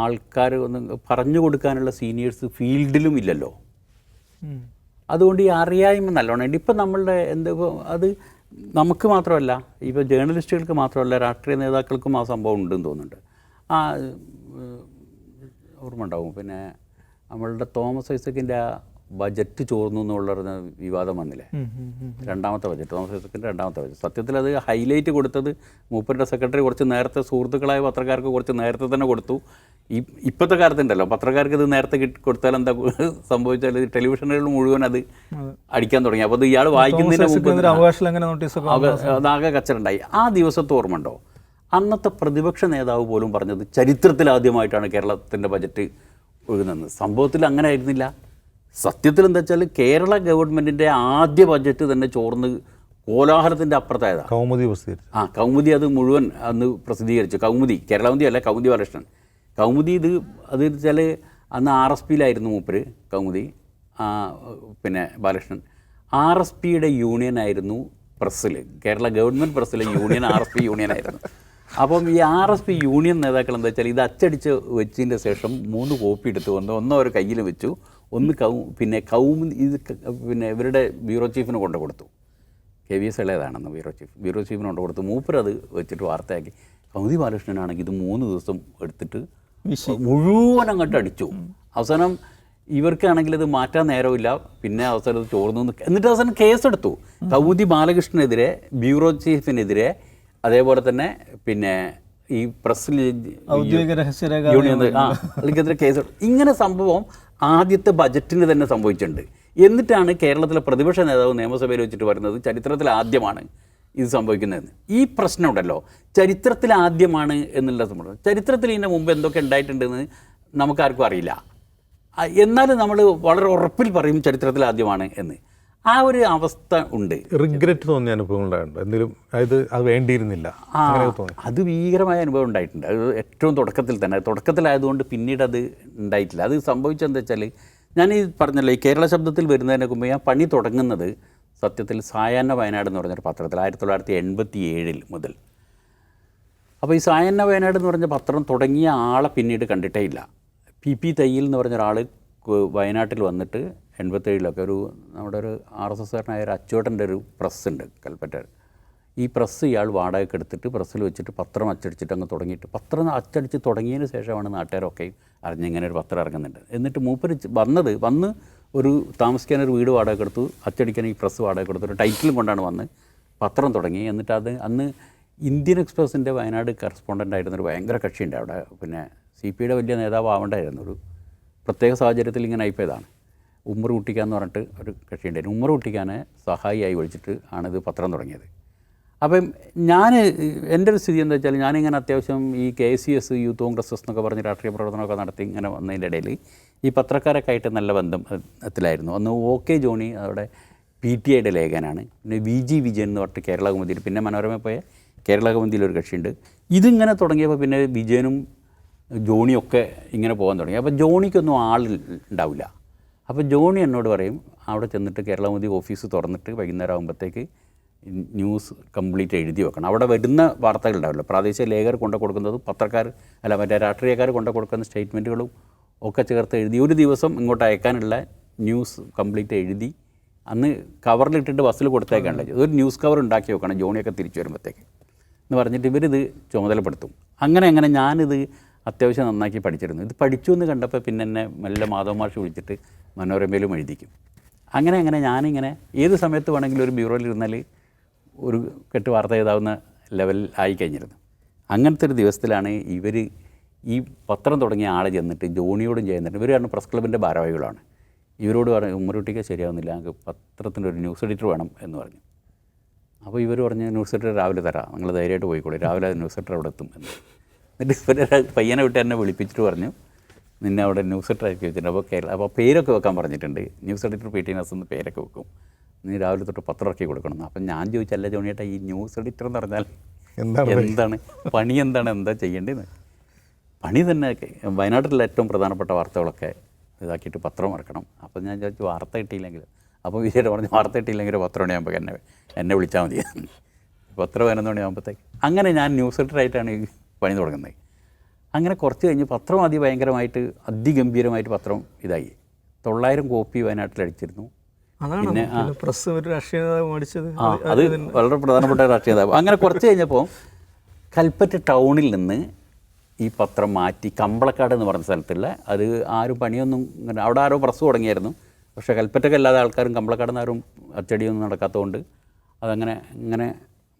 ആൾക്കാർ ഒന്ന് പറഞ്ഞു കൊടുക്കാനുള്ള സീനിയേഴ്സ് ഫീൽഡിലും ഇല്ലല്ലോ. അതുകൊണ്ട് ഈ അറിയായ്മ നല്ലോണം ഉണ്ട്. ഇപ്പം നമ്മളുടെ അത് നമുക്ക് മാത്രമല്ല, ഇപ്പോൾ ജേർണലിസ്റ്റുകൾക്ക് മാത്രമല്ല, രാഷ്ട്രീയ നേതാക്കൾക്കും ആ സംഭവം ഉണ്ടെന്ന് തോന്നുന്നുണ്ട്. ഓർമ്മ ഉണ്ടാവും, പിന്നെ നമ്മളുടെ തോമസ് ഐസക്കിൻ്റെ ആ ബജറ്റ് ചോർന്നു എന്നുള്ള വിവാദം വന്നില്ലേ, രണ്ടാമത്തെ ബജറ്റ്, തോമസ് ഐസക്കിൻ്റെ രണ്ടാമത്തെ ബജറ്റ്. സത്യത്തിൽ അത് ഹൈലൈറ്റ് കൊടുത്തത് മൂപ്പരുടെ സെക്രട്ടറി കുറച്ച് നേരത്തെ സുഹൃത്തുക്കളായ പത്രക്കാർക്ക് കുറച്ച് നേരത്തെ തന്നെ കൊടുത്തു. ഇപ്പോഴത്തെ കാലത്തുണ്ടല്ലോ പത്രക്കാർക്ക് ഇത് നേരത്തെ കൊടുത്താൽ എന്താ സംഭവിച്ചാൽ ടെലിവിഷനുകൾ മുഴുവൻ അത് അടിക്കാൻ തുടങ്ങി. അപ്പോൾ അത് ഇയാൾ വായിക്കുന്നതിന് മുമ്പ് അതാകെ കച്ചറുണ്ടായി. ആ ദിവസത്തെ ഓർമ്മ ഉണ്ടോ? അന്നത്തെ പ്രതിപക്ഷ നേതാവ് പോലും പറഞ്ഞത് ചരിത്രത്തിലാദ്യമായിട്ടാണ് കേരളത്തിൻ്റെ ബജറ്റ് ഒഴുകുന്നത്. സംഭവത്തിൽ അങ്ങനെ ആയിരുന്നില്ല. സത്യത്തിൽ എന്താ വെച്ചാൽ കേരള ഗവൺമെൻറ്റിൻ്റെ ആദ്യ ബജറ്റ് തന്നെ ചോർന്ന് കോലാഹലത്തിൻ്റെ അപ്പുറത്തായതാണ്. കൗമുദി അത് മുഴുവൻ അന്ന് പ്രസിദ്ധീകരിച്ചു. കേരളൗമുദി അല്ല, കൗമുദി ബാലകൃഷ്ണൻ. കൗമുദി അത് വെച്ചാൽ അന്ന് RSPയിലായിരുന്നു മൂപ്പര്, കൗമുദി പിന്നെ ബാലകൃഷ്ണൻ. RSPയുടെ യൂണിയനായിരുന്നു പ്രസ്സിൽ, കേരള ഗവൺമെൻറ് പ്രസ്സിലെ യൂണിയൻ RSP യൂണിയനായിരുന്നു. അപ്പം ഈ RSP യൂണിയൻ നേതാക്കൾ എന്താ വെച്ചാൽ ഇത് അച്ചടിച്ച് വെച്ചതിൻ്റെ ശേഷം 3 കോപ്പി എടുത്ത് ഒന്ന് അവർ കയ്യിൽ വെച്ചു, ഒന്ന് പിന്നെ പിന്നെ ഇവരുടെ ബ്യൂറോ ചീഫിന് കൊണ്ടു കൊടുത്തു. KVS ഇളയതാണെന്ന് ബ്യൂറോ ചീഫിന് കൊണ്ടു കൊടുത്തു. മൂപ്പരത് വെച്ചിട്ട് വാർത്തയാക്കി. കൗമുദി ബാലകൃഷ്ണനാണെങ്കിൽ ഇത് 3 ദിവസം എടുത്തിട്ട് മുഴുവൻ അങ്ങോട്ട് അടിച്ചു. അവസാനം ഇവർക്കാണെങ്കിൽ ഇത് മാറ്റാൻ നേരമില്ല. പിന്നെ അവസാനം ഇത് ചോർന്നു. എന്നിട്ട് അവസാനം കേസെടുത്തു. കൗമുദി ബാലകൃഷ്ണനെതിരെ, ബ്യൂറോ ചീഫിനെതിരെ, അതേപോലെ തന്നെ പിന്നെ ഈ പ്രസ്സിൽ യൂണിയനെതിരെ കേസ്. ഇങ്ങനെ സംഭവം ആദ്യത്തെ ബജറ്റിന് തന്നെ സംഭവിച്ചിട്ടുണ്ട്. എന്നിട്ടാണ് കേരളത്തിലെ പ്രതിപക്ഷ നേതാവ് നിയമസഭയിൽ വെച്ചിട്ട് പറയുന്നത് ചരിത്രത്തിൽ ആദ്യമാണ് ഇത് സംഭവിക്കുന്നതെന്ന്. ഈ പ്രശ്നം ഉണ്ടല്ലോ, ചരിത്രത്തിൽ ആദ്യമാണ് എന്നുള്ള സംഭവം. ചരിത്രത്തിൽ ഇതിൻ്റെ മുമ്പ് എന്തൊക്കെ ഉണ്ടായിട്ടുണ്ടെന്ന് നമുക്കാർക്കും അറിയില്ല. എന്നാലും നമ്മൾ വളരെ ഉറപ്പിൽ പറയും ചരിത്രത്തിൽ ആദ്യമാണ് എന്ന്. ആ ഒരു അവസ്ഥ ഉണ്ട്. റിഗ്രറ്റ് തോന്നിയ അനുഭവം ഉണ്ടായിട്ടുണ്ട് എന്തെങ്കിലും? അത് വേണ്ടിയിരുന്നില്ല, അത് ഭീകരമായ അനുഭവം ഉണ്ടായിട്ടുണ്ട്. അത് ഏറ്റവും തുടക്കത്തിലായതുകൊണ്ട് പിന്നീട് അത് ഉണ്ടായിട്ടില്ല. അത് സംഭവിച്ചതെന്താ വെച്ചാൽ, ഞാൻ ഈ പറഞ്ഞല്ലോ, ഈ കേരള ശബ്ദത്തിൽ വരുന്നതിന് മുമ്പ് ഞാൻ പണി തുടങ്ങുന്നത് സത്യത്തിൽ സായാഹ്ന വയനാട് എന്ന് പറഞ്ഞൊരു പത്രത്തിൽ 1987 മുതൽ. അപ്പോൾ ഈ സായാഹ്ന വയനാട് എന്ന് പറഞ്ഞ പത്രം തുടങ്ങിയ ആളെ പിന്നീട് കണ്ടിട്ടേ ഇല്ല. PP തയ്യിൽ എന്ന് പറഞ്ഞ ഒരാൾ വയനാട്ടിൽ വന്നിട്ട് 87 നമ്മുടെ ഒരു RSSകാരനായ ഒരു അച്ചോട്ടൻ്റെ ഒരു പ്രസ്സുണ്ട് കൽപ്പറ്റ. ഈ പ്രസ് ഇയാൾ വാടകയ്ക്ക് എടുത്തിട്ട് പ്രസ്സിൽ വെച്ചിട്ട് പത്രം അച്ചടിച്ചിട്ട് അങ്ങ് തുടങ്ങിയിട്ട്, പത്രം അച്ചടിച്ച് തുടങ്ങിയതിന് ശേഷമാണ് നാട്ടുകാരൊക്കെ അറിഞ്ഞിങ്ങനെ ഒരു പത്രം ഇറങ്ങുന്നുണ്ട്. എന്നിട്ട് മൂപ്പര് വന്ന് ഒരു താമസിക്കാനൊരു വീട് വാടക എടുത്തു, അച്ചടിക്കാൻ ഈ പ്രസ് വാടക എടുത്തു, ഒരു ടൈറ്റിലും കൊണ്ടാണ് വന്ന് പത്രം തുടങ്ങി. എന്നിട്ട് അന്ന് ഇന്ത്യൻ എക്സ്പ്രസിൻ്റെ വയനാട് കറസ്പോണ്ടൻ്റ് ആയിരുന്നൊരു ഭയങ്കര കക്ഷിയുണ്ട് അവിടെ. പിന്നെ CPയുടെ വലിയ നേതാവ് ആവേണ്ടായിരുന്നു. ഒരു പ്രത്യേക സാഹചര്യത്തിൽ ഇങ്ങനെ ആയിപ്പോയതാണ്. ഉമ്മർ കുട്ടിക്കാൻ എന്ന് പറഞ്ഞിട്ട് ഒരു കക്ഷിയുണ്ടായിരുന്നു. ഉമ്മർ കുട്ടിക്കാനെ സഹായിയായി വിളിച്ചിട്ട് ആണിത് പത്രം തുടങ്ങിയത്. അപ്പം എൻ്റെ ഒരു സ്ഥിതി എന്താ വെച്ചാൽ, ഞാനിങ്ങനെ അത്യാവശ്യം ഈ KCS, യൂത്ത് കോൺഗ്രസ് എന്നൊക്കെ പറഞ്ഞ് രാഷ്ട്രീയ പ്രവർത്തനമൊക്കെ നടത്തി ഇങ്ങനെ വന്നതിൻ്റെ ഇടയിൽ ഈ പത്രക്കാരൊക്കെ ആയിട്ട് നല്ല ബന്ധത്തിലായിരുന്നു. അന്ന് OK ജോണി അവിടെ PTIയുടെ ലേഖനാണ്. പിന്നെ VG വിജയൻ എന്ന് പറഞ്ഞിട്ട് കേരള കൗമുദിയിൽ, പിന്നെ മനോരമ പോയ കേരള കൗമുദിയിലൊരു കക്ഷിയുണ്ട്. ഇതിങ്ങനെ തുടങ്ങിയപ്പോൾ പിന്നെ വിജയനും ജോണിയൊക്കെ ഇങ്ങനെ പോകാൻ തുടങ്ങി. അപ്പോൾ ജോണിക്കൊന്നും ആളുണ്ടാവില്ല. അപ്പോൾ ജോണി എന്നോട് പറയും, അവിടെ ചെന്നിട്ട് കേരള കൗമുദി ഓഫീസ് തുറന്നിട്ട് വൈകുന്നേരം ആകുമ്പോഴത്തേക്ക് ന്യൂസ് കംപ്ലീറ്റ് എഴുതി വെക്കണം. അവിടെ വരുന്ന വാർത്തകൾ ഉണ്ടാവില്ല, പ്രാദേശിക ലേഖകർ കൊണ്ടു കൊടുക്കുന്നതും മറ്റേ രാഷ്ട്രീയക്കാർ കൊണ്ടു കൊടുക്കുന്ന സ്റ്റേറ്റ്മെൻറ്റുകളും ഒക്കെ ചേർത്ത് എഴുതി ഒരു ദിവസം ഇങ്ങോട്ട് അയക്കാനുള്ള ന്യൂസ് കംപ്ലീറ്റ് എഴുതി അന്ന് കവറിലിട്ടിട്ട് ബസ്സിൽ കൊടുത്തേക്കാണല്ലോ. ഒരു ന്യൂസ് കവർ ഉണ്ടാക്കി വെക്കണം ജോണിയൊക്കെ തിരിച്ചു വരുമ്പോഴത്തേക്ക് എന്ന് പറഞ്ഞിട്ട് ഇവരിത് ചുമതലപ്പെടുത്തും. അങ്ങനെ ഞാനിത് അത്യാവശ്യം നന്നാക്കി പഠിച്ചിരുന്നു. ഇത് പഠിച്ചു എന്ന് കണ്ടപ്പോൾ പിന്നെ എന്നെ മെല്ലെ മാധവ മാഷ് വിളിച്ചിട്ട് മനോരമയിലും എഴുതിക്കും. അങ്ങനെ ഞാനിങ്ങനെ ഏത് സമയത്ത് വേണമെങ്കിലും ഒരു ബ്യൂറോയിൽ ഇരുന്നാൽ ഒരു കെട്ട് വാർത്ത എഴുതാവുന്ന ലെവൽ ആയിക്കഴിഞ്ഞിരുന്നു. അങ്ങനത്തെ ഒരു ദിവസത്തിലാണ് ഇവർ ഈ പത്രം തുടങ്ങിയ ആളെ ചെന്നിട്ട് ജോണിയോടും ചെയ്യുന്നുണ്ട്. ഇവർ കാരണം പ്രസ് ക്ലബിൻ്റെ ഭാരവാഹികളാണ്. ഇവരോട് പറഞ്ഞു, ഉമ്മറുട്ടിക്ക് ശരിയാവുന്നില്ല, ഞങ്ങൾക്ക് പത്രത്തിൻ്റെ ഒരു ന്യൂസ് എഡിറ്റർ വേണം എന്ന് പറഞ്ഞു. അപ്പോൾ ഇവർ പറഞ്ഞ് ന്യൂസ് എഡിറ്റർ രാവിലെ തരാം, നിങ്ങൾ ധൈര്യമായിട്ട് പോയിക്കോളൂ, രാവിലെ ന്യൂസ് എഡിറ്റർ അവിടെ എത്തും എന്ന്. എന്നിട്ട് ഇവരെ പയ്യനെ വിട്ട് എന്നെ വിളിപ്പിച്ചിട്ട് പറഞ്ഞു, നിന്നെ അവിടെ ന്യൂസ് എഡിറ്റർ ആക്കി വെച്ചിട്ടുണ്ട്. അപ്പോൾ പേരൊക്കെ വെക്കാൻ പറഞ്ഞിട്ടുണ്ട്, ന്യൂസ് എഡിറ്റർ PT നാസ് എന്ന് പേരൊക്കെ വെക്കും, നീ രാവിലെ തൊട്ട് പത്രം ഇറക്കി കൊടുക്കണം. അപ്പം ഞാൻ ചോദിച്ചല്ല ജോണിയേട്ടാ, ഈ ന്യൂസ് എഡിറ്റർ എന്ന് പറഞ്ഞാൽ എന്താണ് പണി, എന്താ ചെയ്യേണ്ടത്? പണി തന്നെ വയനാട്ടിലെ ഏറ്റവും പ്രധാനപ്പെട്ട വാർത്തകളൊക്കെ ഇതാക്കിയിട്ട് പത്രം ഇറക്കണം. അപ്പോൾ ഞാൻ ചോദിച്ചു വാർത്ത കിട്ടിയില്ലെങ്കിൽ, അപ്പോൾ വിജയുടെ പറഞ്ഞു വാർത്ത കിട്ടിയില്ലെങ്കിൽ 10 മണിയാകുമ്പോൾ എന്നെ വിളിച്ചാൽ മതി. 10-11 മണിയാകുമ്പോഴത്തേക്ക് അങ്ങനെ ഞാൻ ന്യൂസ് എഡിറ്ററായിട്ടാണ് ഈ പണി തുടങ്ങുന്നത്. അങ്ങനെ കുറച്ച് കഴിഞ്ഞ് പത്രം ഭയങ്കരമായിട്ട് അതിഗംഭീരമായിട്ട് പത്രം ഇതായി. 900 കോപ്പി വയനാട്ടിൽ അടിച്ചിരുന്നു. പിന്നെ പ്രസ് ഒരു രാഷ്ട്രീയ നേതാവ് മേടിച്ചത് അത് വളരെ പ്രധാനപ്പെട്ട രാഷ്ട്രീയ നേതാവ്. അങ്ങനെ കുറച്ച് കഴിഞ്ഞപ്പോൾ കൽപ്പറ്റ ടൗണിൽ നിന്ന് ഈ പത്രം മാറ്റി കമ്പളക്കാട് എന്ന് പറഞ്ഞ സ്ഥലത്തുള്ള, അത് ആരും പണിയൊന്നും ഇങ്ങനെ അവിടെ ആരോ പ്രസ് തുടങ്ങിയായിരുന്നു. പക്ഷേ കൽപ്പറ്റക്കല്ലാതെ ആൾക്കാരും കമ്പളക്കാട് ആരും അച്ചടിയൊന്നും നടക്കാത്തതുകൊണ്ട് അതങ്ങനെ ഇങ്ങനെ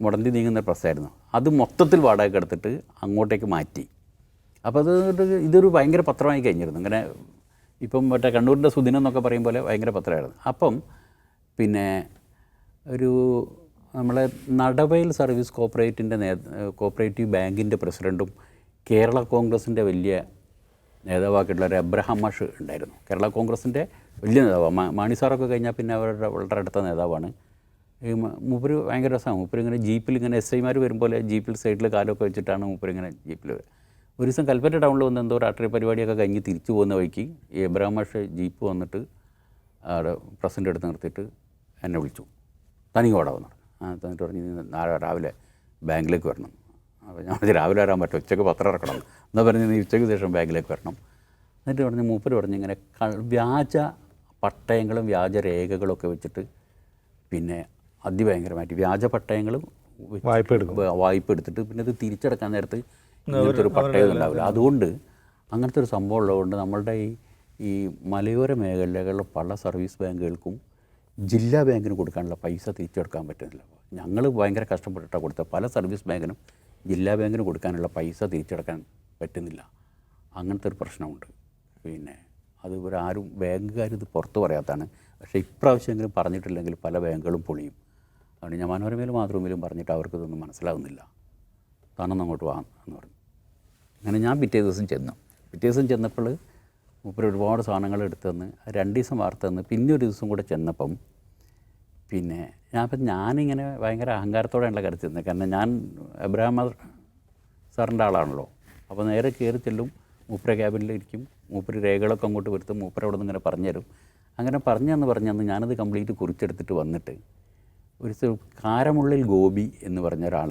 മുടന്തി നീങ്ങുന്ന പ്രസ്സായിരുന്നു. അത് മൊത്തത്തിൽ വാടക എടുത്തിട്ട് അങ്ങോട്ടേക്ക് മാറ്റി. അപ്പോൾ ഇതൊരു ഭയങ്കര പത്രമായി കഴിഞ്ഞിരുന്നു. ഇങ്ങനെ ഇപ്പം മറ്റേ കണ്ണൂരിൻ്റെ സുദിനം എന്നൊക്കെ പറയും പോലെ ഭയങ്കര പത്രമായിരുന്നു. അപ്പം പിന്നെ ഒരു നമ്മളെ നടവയൽ സർവീസ് കോപ്പറേറ്റീവ് ബാങ്കിൻ്റെ പ്രസിഡൻറ്റും കേരള കോൺഗ്രസിൻ്റെ വലിയ നേതാവാക്കിയിട്ടുള്ള ഒരു എബ്രഹാം മാഷ് ഉണ്ടായിരുന്നു. കേരള കോൺഗ്രസിൻ്റെ വലിയ നേതാവാണ്. മാണി സാറൊക്കെ കഴിഞ്ഞാൽ പിന്നെ അവരുടെ വളരെ അടുത്ത നേതാവാണ്. ഈ മൂപ്പര് ഭയങ്കര രസമാണ്. മൂപ്പര് ഇങ്ങനെ ജീപ്പിൽ ഇങ്ങനെ SI മാർ വരുമ്പോൾ ജീപ്പിൽ സൈഡിൽ കാലമൊക്കെ വെച്ചിട്ടാണ് മൂപ്പര് ഇങ്ങനെ ജീപ്പിൽ വരിക. ഒരു ദിവസം കൽപ്പറ്റ ടൗണിൽ വന്ന് എന്തോ രാഷ്ട്രീയ പരിപാടിയൊക്കെ കഴിഞ്ഞ് തിരിച്ചു പോകുന്ന വഴിക്ക് ഈ എബ്രഹാം മാഷ് ജീപ്പ് വന്നിട്ട് അവിടെ പ്രസിഡൻ്റ് എടുത്ത് നിർത്തിയിട്ട് എന്നെ വിളിച്ചു. തനിക്ക് ഓടാൻ വന്നു. തന്നിട്ട് പറഞ്ഞ് നാളെ രാവിലെ ബാങ്കിലേക്ക് വരണം. അപ്പോൾ ഞാൻ രാവിലെ വരാൻ പറ്റും, ഉച്ചയ്ക്ക് പത്രം ഇറക്കണം എന്താ പറഞ്ഞ് നീ ഉച്ചയ്ക്ക് ശേഷം ബാങ്കിലേക്ക് വരണം. എന്നിട്ട് പറഞ്ഞ് മൂപ്പര് പറഞ്ഞ് ഇങ്ങനെ വ്യാജ പട്ടയങ്ങളും വ്യാജ രേഖകളൊക്കെ വെച്ചിട്ട് പിന്നെ അതിഭയങ്കരമായിട്ട് വ്യാജ പട്ടയങ്ങളും വായ്പ എടുത്തിട്ട് പിന്നെ ഇത് തിരിച്ചടക്കാൻ നേരത്ത് ഇങ്ങനത്തെ ഒരു പട്ടയം ഉണ്ടാവില്ല. അതുകൊണ്ട് അങ്ങനത്തെ ഒരു സംഭവം ഉള്ളതുകൊണ്ട് നമ്മളുടെ ഈ മലയോര മേഖലകളിലെ പല സർവീസ് ബാങ്കുകൾക്കും ജില്ലാ ബാങ്കിന് കൊടുക്കാനുള്ള പൈസ തിരിച്ചെടുക്കാൻ പറ്റുന്നില്ല. ഞങ്ങൾ ഭയങ്കര കഷ്ടപ്പെട്ടിട്ടാണ് കൊടുത്തത്. പല സർവീസ് ബാങ്കിനും ജില്ലാ ബാങ്കിന് കൊടുക്കാനുള്ള പൈസ തിരിച്ചെടുക്കാൻ പറ്റുന്നില്ല. അങ്ങനത്തെ ഒരു പ്രശ്നമുണ്ട്. പിന്നെ അത് ആരും ബാങ്കുകാരിത് പുറത്ത് പറയാത്തതാണ്. പക്ഷേ ഇപ്രാവശ്യമെങ്കിലും പറഞ്ഞിട്ടില്ലെങ്കിൽ പല ബാങ്കുകളും പൊളിയും. അതുകൊണ്ട് ഞാൻ മനോരമയിലും മാതൃഭൂമിയിലും പറഞ്ഞിട്ട് അവർക്കിതൊന്നും മനസ്സിലാവുന്നില്ല. താനൊന്നും അങ്ങോട്ട് വാ എന്ന് പറഞ്ഞു. അങ്ങനെ ഞാൻ പിറ്റേ ദിവസം ചെന്നപ്പോൾ മൂപ്പര് ഒരുപാട് സാധനങ്ങൾ എടുത്തു തന്ന് 2 ദിവസം വാർത്ത തന്ന്. പിന്നെ ഒരു ദിവസം കൂടെ ചെന്നപ്പം പിന്നെ ഞാനിങ്ങനെ ഭയങ്കര അഹങ്കാരത്തോടെയുള്ള കരുത്തുന്നത്. കാരണം ഞാൻ എബ്രഹാം സാറിൻ്റെ ആളാണല്ലോ. അപ്പോൾ നേരെ കയറി ചെല്ലും, മൂപ്പര ക്യാബിനിലിരിക്കും, മൂപ്പര് രേഖകളൊക്കെ അങ്ങോട്ട് വരുത്തും, മൂപ്പര അവിടെ നിന്ന് ഇങ്ങനെ പറഞ്ഞു തരും. അങ്ങനെ പറഞ്ഞന്ന് ഞാനത് കംപ്ലീറ്റ് കുറിച്ചെടുത്തിട്ട് വന്നിട്ട് ഒരു കാരമുള്ളിൽ ഗോപി എന്ന് പറഞ്ഞ ഒരാൾ,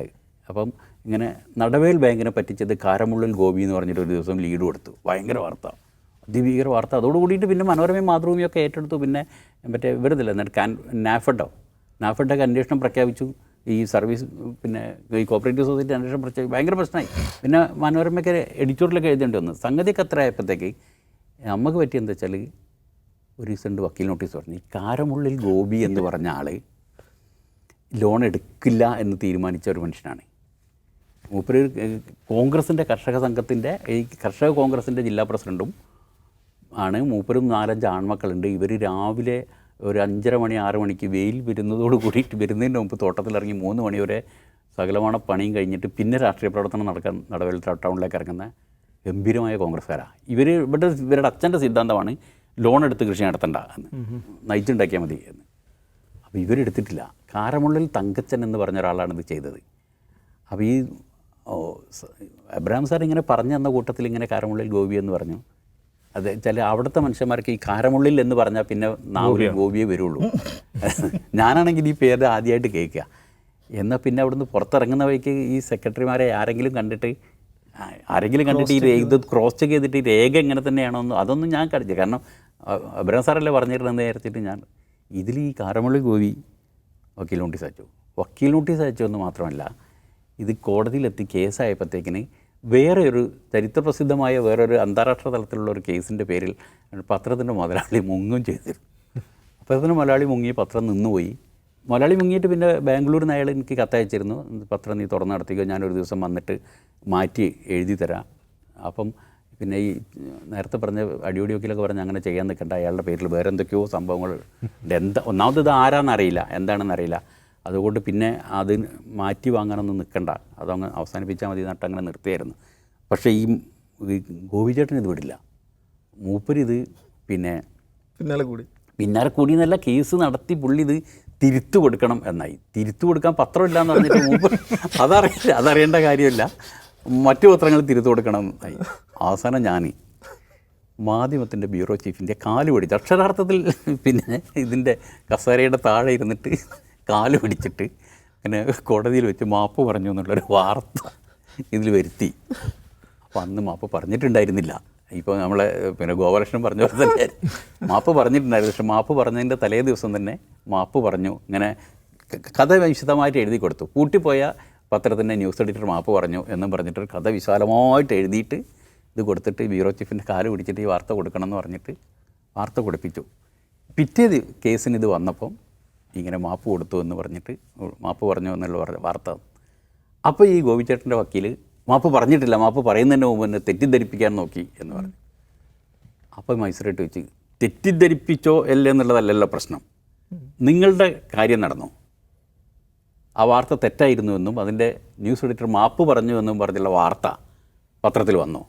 അപ്പം ഇങ്ങനെ നടവേൽ ബാങ്കിനെ പറ്റിച്ചത് കാരമുള്ളിൽ ഗോപി എന്ന് പറഞ്ഞിട്ട് ഒരു ദിവസം ലീഡ് കൊടുത്തു. ഭയങ്കര വാർത്ത, അതിഭീകര വാർത്ത. അതോട് കൂടിയിട്ട് പിന്നെ മനോരമയും മാതൃഭൂമിയൊക്കെ ഏറ്റെടുത്തു. പിന്നെ മറ്റേ വെറുതെ എന്നിട്ട് നാഫെഡൊക്കെ അന്വേഷണം പ്രഖ്യാപിച്ചു. ഈ സർവീസ് പിന്നെ ഈ കോപ്പറേറ്റീവ് സൊസൈറ്റി അന്വേഷണം പ്രഖ്യാപിച്ചു. ഭയങ്കര പ്രശ്നമായി. പിന്നെ മനോരമയ്ക്ക് എഡിറ്റോറിയലൊക്കെ എഴുതേണ്ടി വന്നു. സംഗതിയൊക്കെ എത്ര ആയപ്പോഴത്തേക്ക് നമുക്ക് പറ്റിയെന്താ വെച്ചാൽ ഒരു ദിവസം വക്കീൽ നോട്ടീസ് പറഞ്ഞു. ഈ കാരമുള്ളിൽ ഗോപി എന്ന് പറഞ്ഞ ആൾ ലോൺ എടുക്കില്ല എന്ന് തീരുമാനിച്ച ഒരു മനുഷ്യനാണ്. മൂപ്പര് കോൺഗ്രസിൻ്റെ കർഷക സംഘത്തിൻ്റെ ഈ കർഷക കോൺഗ്രസിൻ്റെ ജില്ലാ പ്രസിഡൻറ്റും ആണ്. മൂപ്പരും 4-5 ആൺമക്കളുണ്ട്. ഇവർ രാവിലെ ഒരു 5:30 മണി 6 മണിക്ക് വെയിൽ വരുന്നതോട് കൂടിയിട്ട് വരുന്നതിൻ്റെ മുമ്പ് തോട്ടത്തിലിറങ്ങി 3 മണി വരെ സകലமான പണിയും കഴിഞ്ഞിട്ട് പിന്നെ രാഷ്ട്രീയ പ്രവർത്തനം നടക്കാൻ നടവേൽ ടൗണിലേക്ക് ഇറങ്ങുന്ന ഗംഭീരമായ കോൺഗ്രസ്സുകാരാണ്. ഇവരുടെ അച്ഛൻ്റെ സിദ്ധാന്തമാണ് ലോൺ എടുത്ത് കൃഷി നടത്തണ്ട എന്ന്, നയിച്ചുണ്ടാക്കിയാൽ മതി എന്ന്. അപ്പോൾ ഇവരെടുത്തിട്ടില്ല. കാരമുള്ളിൽ തങ്കച്ചൻ എന്ന് പറഞ്ഞ ഒരാളാണ് ഇത് ചെയ്തത്. അപ്പോൾ ഈ എബ്രഹാം സാർ ഇങ്ങനെ പറഞ്ഞു തന്ന കൂട്ടത്തിൽ ഇങ്ങനെ കാരമുള്ളിൽ ഗോപി എന്ന് പറഞ്ഞു. അത് ചില അവിടുത്തെ മനുഷ്യന്മാർക്ക് ഈ കാരമുള്ളിൽ എന്ന് പറഞ്ഞാൽ പിന്നെ നാവിൽ ഗോപിയെ വരുള്ളൂ. ഞാനാണെങ്കിൽ ഈ പേര് ആദ്യമായിട്ട് കേൾക്കുക. എന്നാൽ പിന്നെ അവിടുന്ന് പുറത്തിറങ്ങുന്ന വഴിക്ക് ഈ സെക്രട്ടറിമാരെ ആരെങ്കിലും കണ്ടിട്ട് ഈ ഇത് ക്രോസ് ചെക്ക് ചെയ്തിട്ട് ഈ രേഖ എങ്ങനെ തന്നെയാണോ എന്ന് അതൊന്നും ഞാൻ കടിച്ചു. കാരണം എബ്രഹാം സാറല്ലേ പറഞ്ഞിരുന്നത് നേരത്തിട്ട് ഞാൻ ഇതിൽ ഈ കാരമുള്ളി ഗോപി വക്കീൽ നോട്ടീസ് അയച്ചതെന്ന് മാത്രമല്ല, ഇത് കോടതിയിലെത്തി കേസായപ്പോഴത്തേക്കിന് വേറൊരു ചരിത്രപ്രസിദ്ധമായ വേറൊരു അന്താരാഷ്ട്ര തലത്തിലുള്ള ഒരു കേസിൻ്റെ പേരിൽ പത്രത്തിൻ്റെ മുതലാളി മുങ്ങും ചെയ്തിരുന്നു. പത്രത്തിൻ്റെ മുതലാളി മുങ്ങി, പത്രം നിന്നുപോയി. മുതലാളി മുങ്ങിയിട്ട് പിന്നെ ബാംഗ്ലൂരിൽ നിന്ന് അയാൾ എനിക്ക് കത്തയച്ചിരുന്നു, പത്രം നീ തുറന്നു നടത്തിക്കോ, ഞാനൊരു ദിവസം വന്നിട്ട് മാറ്റി എഴുതി തരാം. അപ്പം പിന്നെ ഈ നേരത്തെ പറഞ്ഞ അടിയോടി വക്കീലൊക്കെ പറഞ്ഞ് അങ്ങനെ ചെയ്യാൻ നിൽക്കണ്ട, അയാളുടെ പേരിൽ വേറെ എന്തൊക്കെയോ സംഭവങ്ങൾ ഉണ്ട്. ഒന്നാമത് ഇത് ആരാന്നറിയില്ല, എന്താണെന്നറിയില്ല. അതുകൊണ്ട് പിന്നെ അത് മാറ്റി വാങ്ങാനൊന്നും നിൽക്കണ്ട, അതങ്ങ് അവസാനിപ്പിച്ചാൽ മതി എന്നിട്ട് അങ്ങനെ നിർത്തിയായിരുന്നു. പക്ഷേ ഈ ഗോപിചേട്ടൻ ഇത് വിടില്ല. മൂപ്പരിത് പിന്നാലെ കൂടി എന്നല്ല, കേസ് നടത്തി പുള്ളി ഇത് തിരുത്തു കൊടുക്കണം എന്നായി. തിരുത്തു കൊടുക്കാൻ പത്രമില്ല എന്ന് പറഞ്ഞിട്ട് മൂപ്പർ അതറിയേണ്ട കാര്യമില്ല, മറ്റു പത്രങ്ങൾ തിരുത്തു കൊടുക്കണം എന്നായി. അവസാനം ഞാൻ മാധ്യമത്തിൻ്റെ ബ്യൂറോ ചീഫിൻ്റെ കാല് പിടിച്ച്, അക്ഷരാർത്ഥത്തിൽ പിന്നെ ഇതിൻ്റെ കസേരയുടെ താഴെ ഇരുന്നിട്ട് കാല് പിടിച്ചിട്ട് പിന്നെ കോടതിയിൽ വെച്ച് മാപ്പ് പറഞ്ഞു എന്നുള്ളൊരു വാർത്ത ഇതിൽ വരുത്തി. അപ്പോൾ അന്ന് മാപ്പ് പറഞ്ഞിട്ടുണ്ടായിരുന്നില്ല. ഇപ്പോൾ നമ്മളെ പിന്നെ ഗോപാലകൃഷ്ണൻ പറഞ്ഞ പോലെ തന്നെ മാപ്പ് പറഞ്ഞിട്ടുണ്ടായിരുന്നു. പക്ഷെ മാപ്പ് പറഞ്ഞതിൻ്റെ തലേ ദിവസം തന്നെ മാപ്പ് പറഞ്ഞു. ഇങ്ങനെ കഥ വിശദമായിട്ട് എഴുതി കൊടുത്തു. പൂട്ടിപ്പോയ പത്രത്തിൻ്റെ ന്യൂസ് എഡിറ്റർ മാപ്പ് പറഞ്ഞു എന്നും പറഞ്ഞിട്ടൊരു കഥ വിശാലമായിട്ട് എഴുതിയിട്ട് ഇത് കൊടുത്തിട്ട് ബ്യൂറോ ചീഫിൻ്റെ കാല് പിടിച്ചിട്ട് ഈ വാർത്ത കൊടുക്കണം എന്ന് പറഞ്ഞിട്ട് വാർത്ത കൊടുപ്പിച്ചു. പിറ്റേ കേസിന് ഇത് വന്നപ്പം ഇങ്ങനെ മാപ്പ് കൊടുത്തു എന്ന് പറഞ്ഞിട്ട് മാപ്പ് പറഞ്ഞു എന്നുള്ള വാർത്ത. അപ്പോൾ ഈ ഗോപിച്ചേട്ടൻ്റെ വക്കീൽ മാപ്പ് പറഞ്ഞിട്ടില്ല, മാപ്പ് പറയുന്നതിന് മുമ്പ് തന്നെ തെറ്റിദ്ധരിപ്പിക്കാൻ നോക്കി എന്ന് പറഞ്ഞു. അപ്പോൾ മജിസ്ട്രേറ്റ് വെച്ച് തെറ്റിദ്ധരിപ്പിച്ചോ അല്ലേ എന്നുള്ളതല്ലല്ലോ പ്രശ്നം, നിങ്ങളുടെ കാര്യം നടന്നു, ആ വാർത്ത തെറ്റായിരുന്നുവെന്നും അതിൻ്റെ ന്യൂസ് എഡിറ്റർ മാപ്പ് പറഞ്ഞു എന്നും പറഞ്ഞുള്ള വാർത്ത പത്രത്തിൽ വന്നു.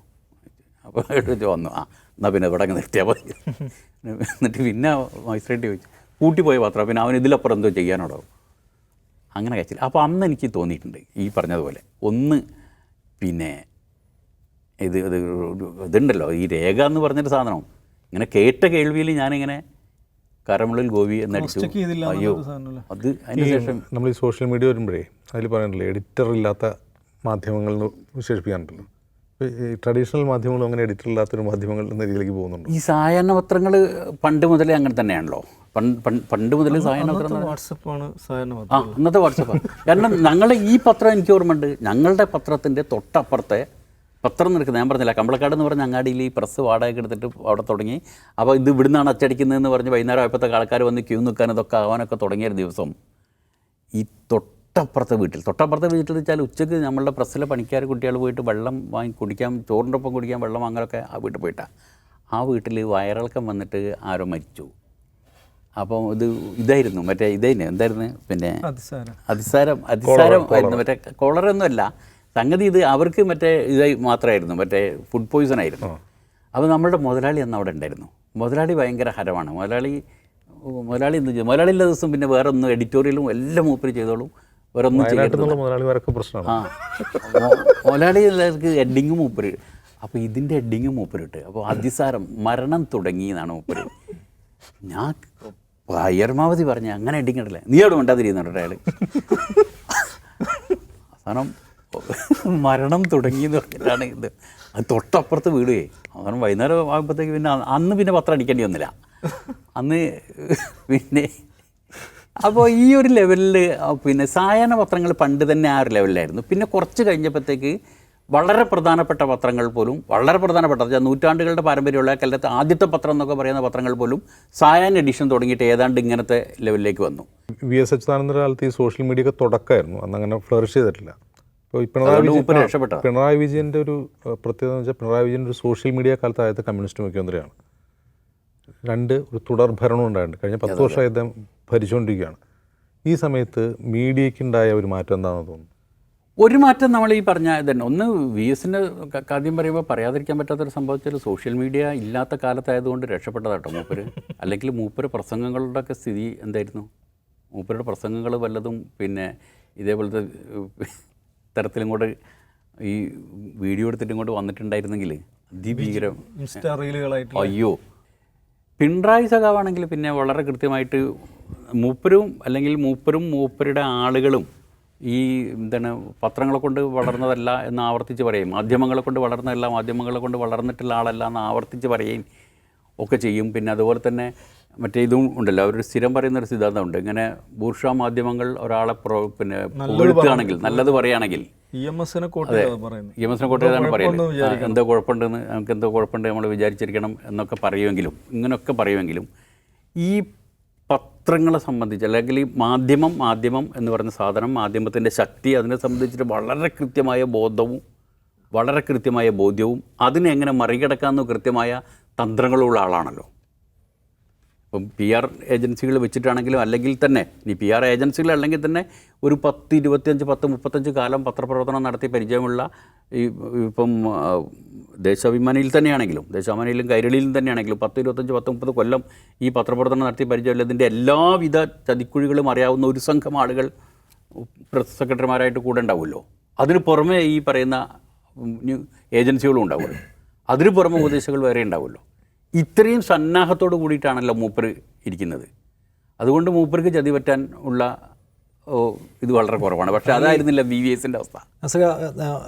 അപ്പോൾ വെച്ച് വന്നു, ആ എന്നാൽ പിന്നെ ഇവിടെ നിർത്തിയാൽ മതി. എന്നിട്ട് പിന്നെ മജിസ്ട്രേറ്റ് ചോദിച്ചു കൂട്ടിപ്പോയ പത്രം, പിന്നെ അവൻ ഇതിലപ്പുറം എന്തോ ചെയ്യാനോടോ, അങ്ങനെ കഴിച്ചില്ല. അപ്പോൾ അന്ന് എനിക്ക് തോന്നിയിട്ടുണ്ട് ഈ പറഞ്ഞതുപോലെ ഒന്ന്, പിന്നെ ഇതുണ്ടല്ലോ ഈ രേഖ എന്ന് പറഞ്ഞൊരു സാധനം, ഇങ്ങനെ കേട്ട കേൾവിയിൽ ഞാനിങ്ങനെ കരമുള്ളിൽ ഗോപി എന്നടിച്ചു. അയ്യോ, അത് അതിന് ശേഷം നമ്മൾ ഈ സോഷ്യൽ മീഡിയ വരുമ്പോഴേ അതിൽ പറയാനില്ലേ എഡിറ്റർ ഇല്ലാത്ത മാധ്യമങ്ങൾ എന്ന് വിശേഷിപ്പിക്കാനുണ്ടല്ലോ. ഈ ട്രഡീഷണൽ മാധ്യമങ്ങളും അങ്ങനെ എഡിറ്റർ ഇല്ലാത്തൊരു മാധ്യമങ്ങൾ എന്ന രീതിയിലേക്ക് പോകുന്നുണ്ട്. ഈ സായാഹ്ന പത്രങ്ങൾ പണ്ട് മുതലേ അങ്ങനെ തന്നെയാണല്ലോ. പണ്ട് മുതലേ സായാഹ്ന പത്രം വാട്സപ്പാണ് അന്നത്തെ വാട്സപ്പാണ്. കാരണം ഞങ്ങളുടെ ഈ പത്രം എനിക്ക് ഓർമ്മയുണ്ട്, ഞങ്ങളുടെ പത്രത്തിൻ്റെ തൊട്ടപ്പുറത്തെ പത്രം നിൽക്കുന്നത്, ഞാൻ പറഞ്ഞില്ല കമ്പളക്കാട് എന്ന് പറഞ്ഞ അങ്ങാടിയിൽ ഈ പ്രസ് വാടകയ്ക്ക് എടുത്തിട്ട് അവിടെ തുടങ്ങി. അപ്പോൾ ഇത് ഇവിടുന്നാണ് അച്ചടിക്കുന്നതെന്ന് പറഞ്ഞ് വൈകുന്നേരം ആയപ്പോഴത്തെ ആൾക്കാർ വന്ന് ക്യൂ നിൽക്കാൻ ഇതൊക്കെ ആവാനൊക്കെ തുടങ്ങിയ ദിവസം ഈ തൊട്ടപ്പുറത്തെ വീട്ടിൽ വെച്ചാൽ ഉച്ചയ്ക്ക് നമ്മളുടെ പ്രസ്സിലെ പണിക്കാർ കുട്ടികൾ പോയിട്ട് വെള്ളം വാങ്ങി കുടിക്കാൻ, ചോറിൻ്റെ ഒപ്പം കുടിക്കാൻ വെള്ളം വാങ്ങലൊക്കെ ആ വീട്ടിൽ പോയിട്ടാണ്. ആ വീട്ടിൽ വയറിളക്കം വന്നിട്ട് ആരോ മരിച്ചു. അപ്പോൾ ഇതായിരുന്നു മറ്റേ എന്തായിരുന്നു പിന്നെ അതിസാരം ആയിരുന്നു, മറ്റേ കോളറൊന്നുമല്ല സംഗതി. ഇത് അവർക്ക് മറ്റേ ഇതായി മാത്രമായിരുന്നു, മറ്റേ ഫുഡ് പോയിസൺ ആയിരുന്നു. അപ്പോൾ നമ്മളുടെ മുതലാളി അന്ന് അവിടെ ഉണ്ടായിരുന്നു. മുതലാളി ഭയങ്കര ഹരമാണ്. മുതലാളി എന്ത് ചെയ്തു, മുതലാളിയുള്ള ദിവസം പിന്നെ വേറെ ഒന്നും എഡിറ്റോറിയലും എല്ലാം മൂപ്പര് ചെയ്തോളും, വേറെ ഒന്നും ചെയ്തിട്ടില്ല. മുതലാളി എല്ലാവർക്ക് എഡിങ്ങും മൂപ്പര്. അപ്പോൾ ഇതിൻ്റെ എഡിങ്ങും മൂപ്പരിട്ട്. അപ്പോൾ അതിസാരം മരണം തുടങ്ങി എന്നാണ് മൂപ്പര്. ഞാൻ പരമാവധി പറഞ്ഞ അങ്ങനെ എഡിങ് ഇടല്ലേ, നീ അവിടെ മിണ്ടാതിരിക്കുന്നുണ്ട് അയാൾ. അവസാനം മരണം തുടങ്ങി എന്ന് പറഞ്ഞിട്ടാണ് ഇത്. അത് തൊട്ടപ്പുറത്ത് വീടുകയെ. അവസാനം വൈകുന്നേരം ആകുമ്പോഴത്തേക്ക് പിന്നെ അന്ന് പിന്നെ പത്രം അടിക്കേണ്ടി വന്നില്ല അന്ന് പിന്നെ. അപ്പോൾ ഈ ഒരു ലെവലിൽ പിന്നെ സായാഹ്ന പത്രങ്ങൾ പണ്ട് തന്നെ ആ ഒരു ലെവലിലായിരുന്നു. പിന്നെ കുറച്ച് കഴിഞ്ഞപ്പോഴത്തേക്ക് വളരെ പ്രധാനപ്പെട്ട പത്രങ്ങൾ പോലും, വളരെ പ്രധാനപ്പെട്ട നൂറ്റാണ്ടുകളുടെ പാരമ്പര്യമുള്ള കാലത്ത് ആദ്യത്തെ പത്രം എന്നൊക്കെ പറയുന്ന പത്രങ്ങൾ പോലും സായാഹ്ന എഡിഷൻ തുടങ്ങിയിട്ട് ഏതാണ്ട് ഇങ്ങനത്തെ ലെവലിലേക്ക് വന്നു. VS അച്യുതാനന്ദൻ്റെ കാലത്ത് ഈ സോഷ്യൽ മീഡിയ ഒക്കെ തുടക്കമായിരുന്നു, അന്നങ്ങനെ ഫ്ലറിഷ് ചെയ്തിട്ടില്ല. ഇപ്പോൾ ഈ പിണറായി വിജയൻ്റെ ഒരു പ്രത്യേകത എന്ന് വെച്ചാൽ പിണറായി വിജയൻ ഒരു സോഷ്യൽ മീഡിയ കാലത്ത് ആദ്യത്തെ കമ്മ്യൂണിസ്റ്റ് മുഖ്യമന്ത്രിയാണ്. ഒരു തുടർ ഭരണം ഉണ്ടായിട്ടുണ്ട്. കഴിഞ്ഞ 10 വർഷമായി അദ്ദേഹം ഭരിച്ചുകൊണ്ടിരിക്കുകയാണ്. ഈ സമയത്ത് മീഡിയയ്ക്കുണ്ടായ ഒരു മാറ്റം എന്താണെന്ന് തോന്നുന്നു? ഒരു മാറ്റം നമ്മൾ ഈ പറഞ്ഞ തന്നെ ഒന്ന് VSൻ്റെ കാര്യം പറയുമ്പോൾ പറയാതിരിക്കാൻ പറ്റാത്തൊരു സംഭവിച്ചാൽ സോഷ്യൽ മീഡിയ ഇല്ലാത്ത കാലത്തായതുകൊണ്ട് രക്ഷപ്പെട്ടതാട്ടോ മൂപ്പര്. അല്ലെങ്കിൽ മൂപ്പര് പ്രസംഗങ്ങളുടെ ഒക്കെ സ്ഥിതി എന്തായിരുന്നു? മൂപ്പരുടെ പ്രസംഗങ്ങൾ വല്ലതും പിന്നെ ഇതേപോലത്തെ തരത്തിലും കൂടെ ഈ വീഡിയോ എടുത്തിട്ട് ഇങ്ങോട്ട് വന്നിട്ടുണ്ടായിരുന്നെങ്കിൽ അതിഭീകരം. അയ്യോ, പിണറായി സഖാവാണെങ്കിൽ പിന്നെ വളരെ കൃത്യമായിട്ട് മൂപ്പരും അല്ലെങ്കിൽ മൂപ്പരുടെ ആളുകളും ഈ എന്താണ് പത്രങ്ങളെ കൊണ്ട് വളർന്നതല്ല എന്ന് ആവർത്തിച്ച് പറയും, മാധ്യമങ്ങളെ കൊണ്ട് വളർന്നതല്ല, മാധ്യമങ്ങളെ കൊണ്ട് വളർന്നിട്ടുള്ള ആളല്ല എന്ന് ആവർത്തിച്ച് പറയുകയും ഒക്കെ ചെയ്യും. പിന്നെ അതുപോലെ തന്നെ മറ്റേ ഇതും ഉണ്ടല്ലോ, അവരൊരു സ്ഥിരം പറയുന്നൊരു സിദ്ധാന്തമുണ്ട്, ഇങ്ങനെ ബൂർഷ്വാ മാധ്യമങ്ങൾ ഒരാളെ പിന്നെ പുകഴ്ത്തുകയാണെങ്കിൽ, നല്ലത് പറയുകയാണെങ്കിൽ EMS കോട്ട് ചെയ്താണ് പറയുന്നത്, എന്തോ കുഴപ്പമുണ്ടെന്ന്, നമുക്ക് എന്തോ കുഴപ്പമുണ്ട് നമ്മൾ വിചാരിച്ചിരിക്കണം എന്നൊക്കെ പറയുമെങ്കിലും, ഇങ്ങനെയൊക്കെ പറയുമെങ്കിലും ഈ പത്രങ്ങളെ സംബന്ധിച്ച് അല്ലെങ്കിൽ ഈ മാധ്യമം എന്ന് പറയുന്ന സാധനം, മാധ്യമത്തിൻ്റെ ശക്തി, അതിനെ സംബന്ധിച്ചിട്ട് വളരെ കൃത്യമായ ബോധ്യവും അതിനെ എങ്ങനെ മറികടക്കാമെന്ന് കൃത്യമായ തന്ത്രങ്ങളുള്ള ആളാണല്ലോ. ഇപ്പം PR ഏജൻസികൾ വെച്ചിട്ടാണെങ്കിലും അല്ലെങ്കിൽ തന്നെ ഇനി PR ഏജൻസികൾ അല്ലെങ്കിൽ തന്നെ ഒരു 10-25-35 കാലം പത്രപ്രവർത്തനം നടത്തി പരിചയമുള്ള ഇപ്പം ദേശാഭിമാനിയിൽ തന്നെയാണെങ്കിലും ദേശാഭിമാനിയിലും കൈരളിയിലും തന്നെയാണെങ്കിലും 10, 25, 10, 30 കൊല്ലം ഈ പത്രപ്രവർത്തനം നടത്തി പരിചയമുള്ളതിൻ്റെ എല്ലാവിധ ചതിക്കുഴികളും അറിയാവുന്ന ഒരു സംഘം ആളുകൾ പ്രസ് സെക്രട്ടറിമാരായിട്ട് കൂടെ ഉണ്ടാവുമല്ലോ. അതിന് പുറമെ ഈ പറയുന്ന ഏജൻസികളും ഉണ്ടാവുമല്ലോ. അതിന് പുറമെ ഉപദേശകൾ വേറെ ഉണ്ടാവുമല്ലോ. ഇത്രയും സന്നാഹത്തോട് കൂടിയിട്ടാണല്ലോ മൂപ്പർ ഇരിക്കുന്നത്. അതുകൊണ്ട് മൂപ്പർക്ക് ചതി പറ്റാൻ ഉള്ള ഇത് വളരെ കുറവാണ്. പക്ഷെ അതായിരുന്നില്ല VVSൻ്റെ അവസ്ഥ.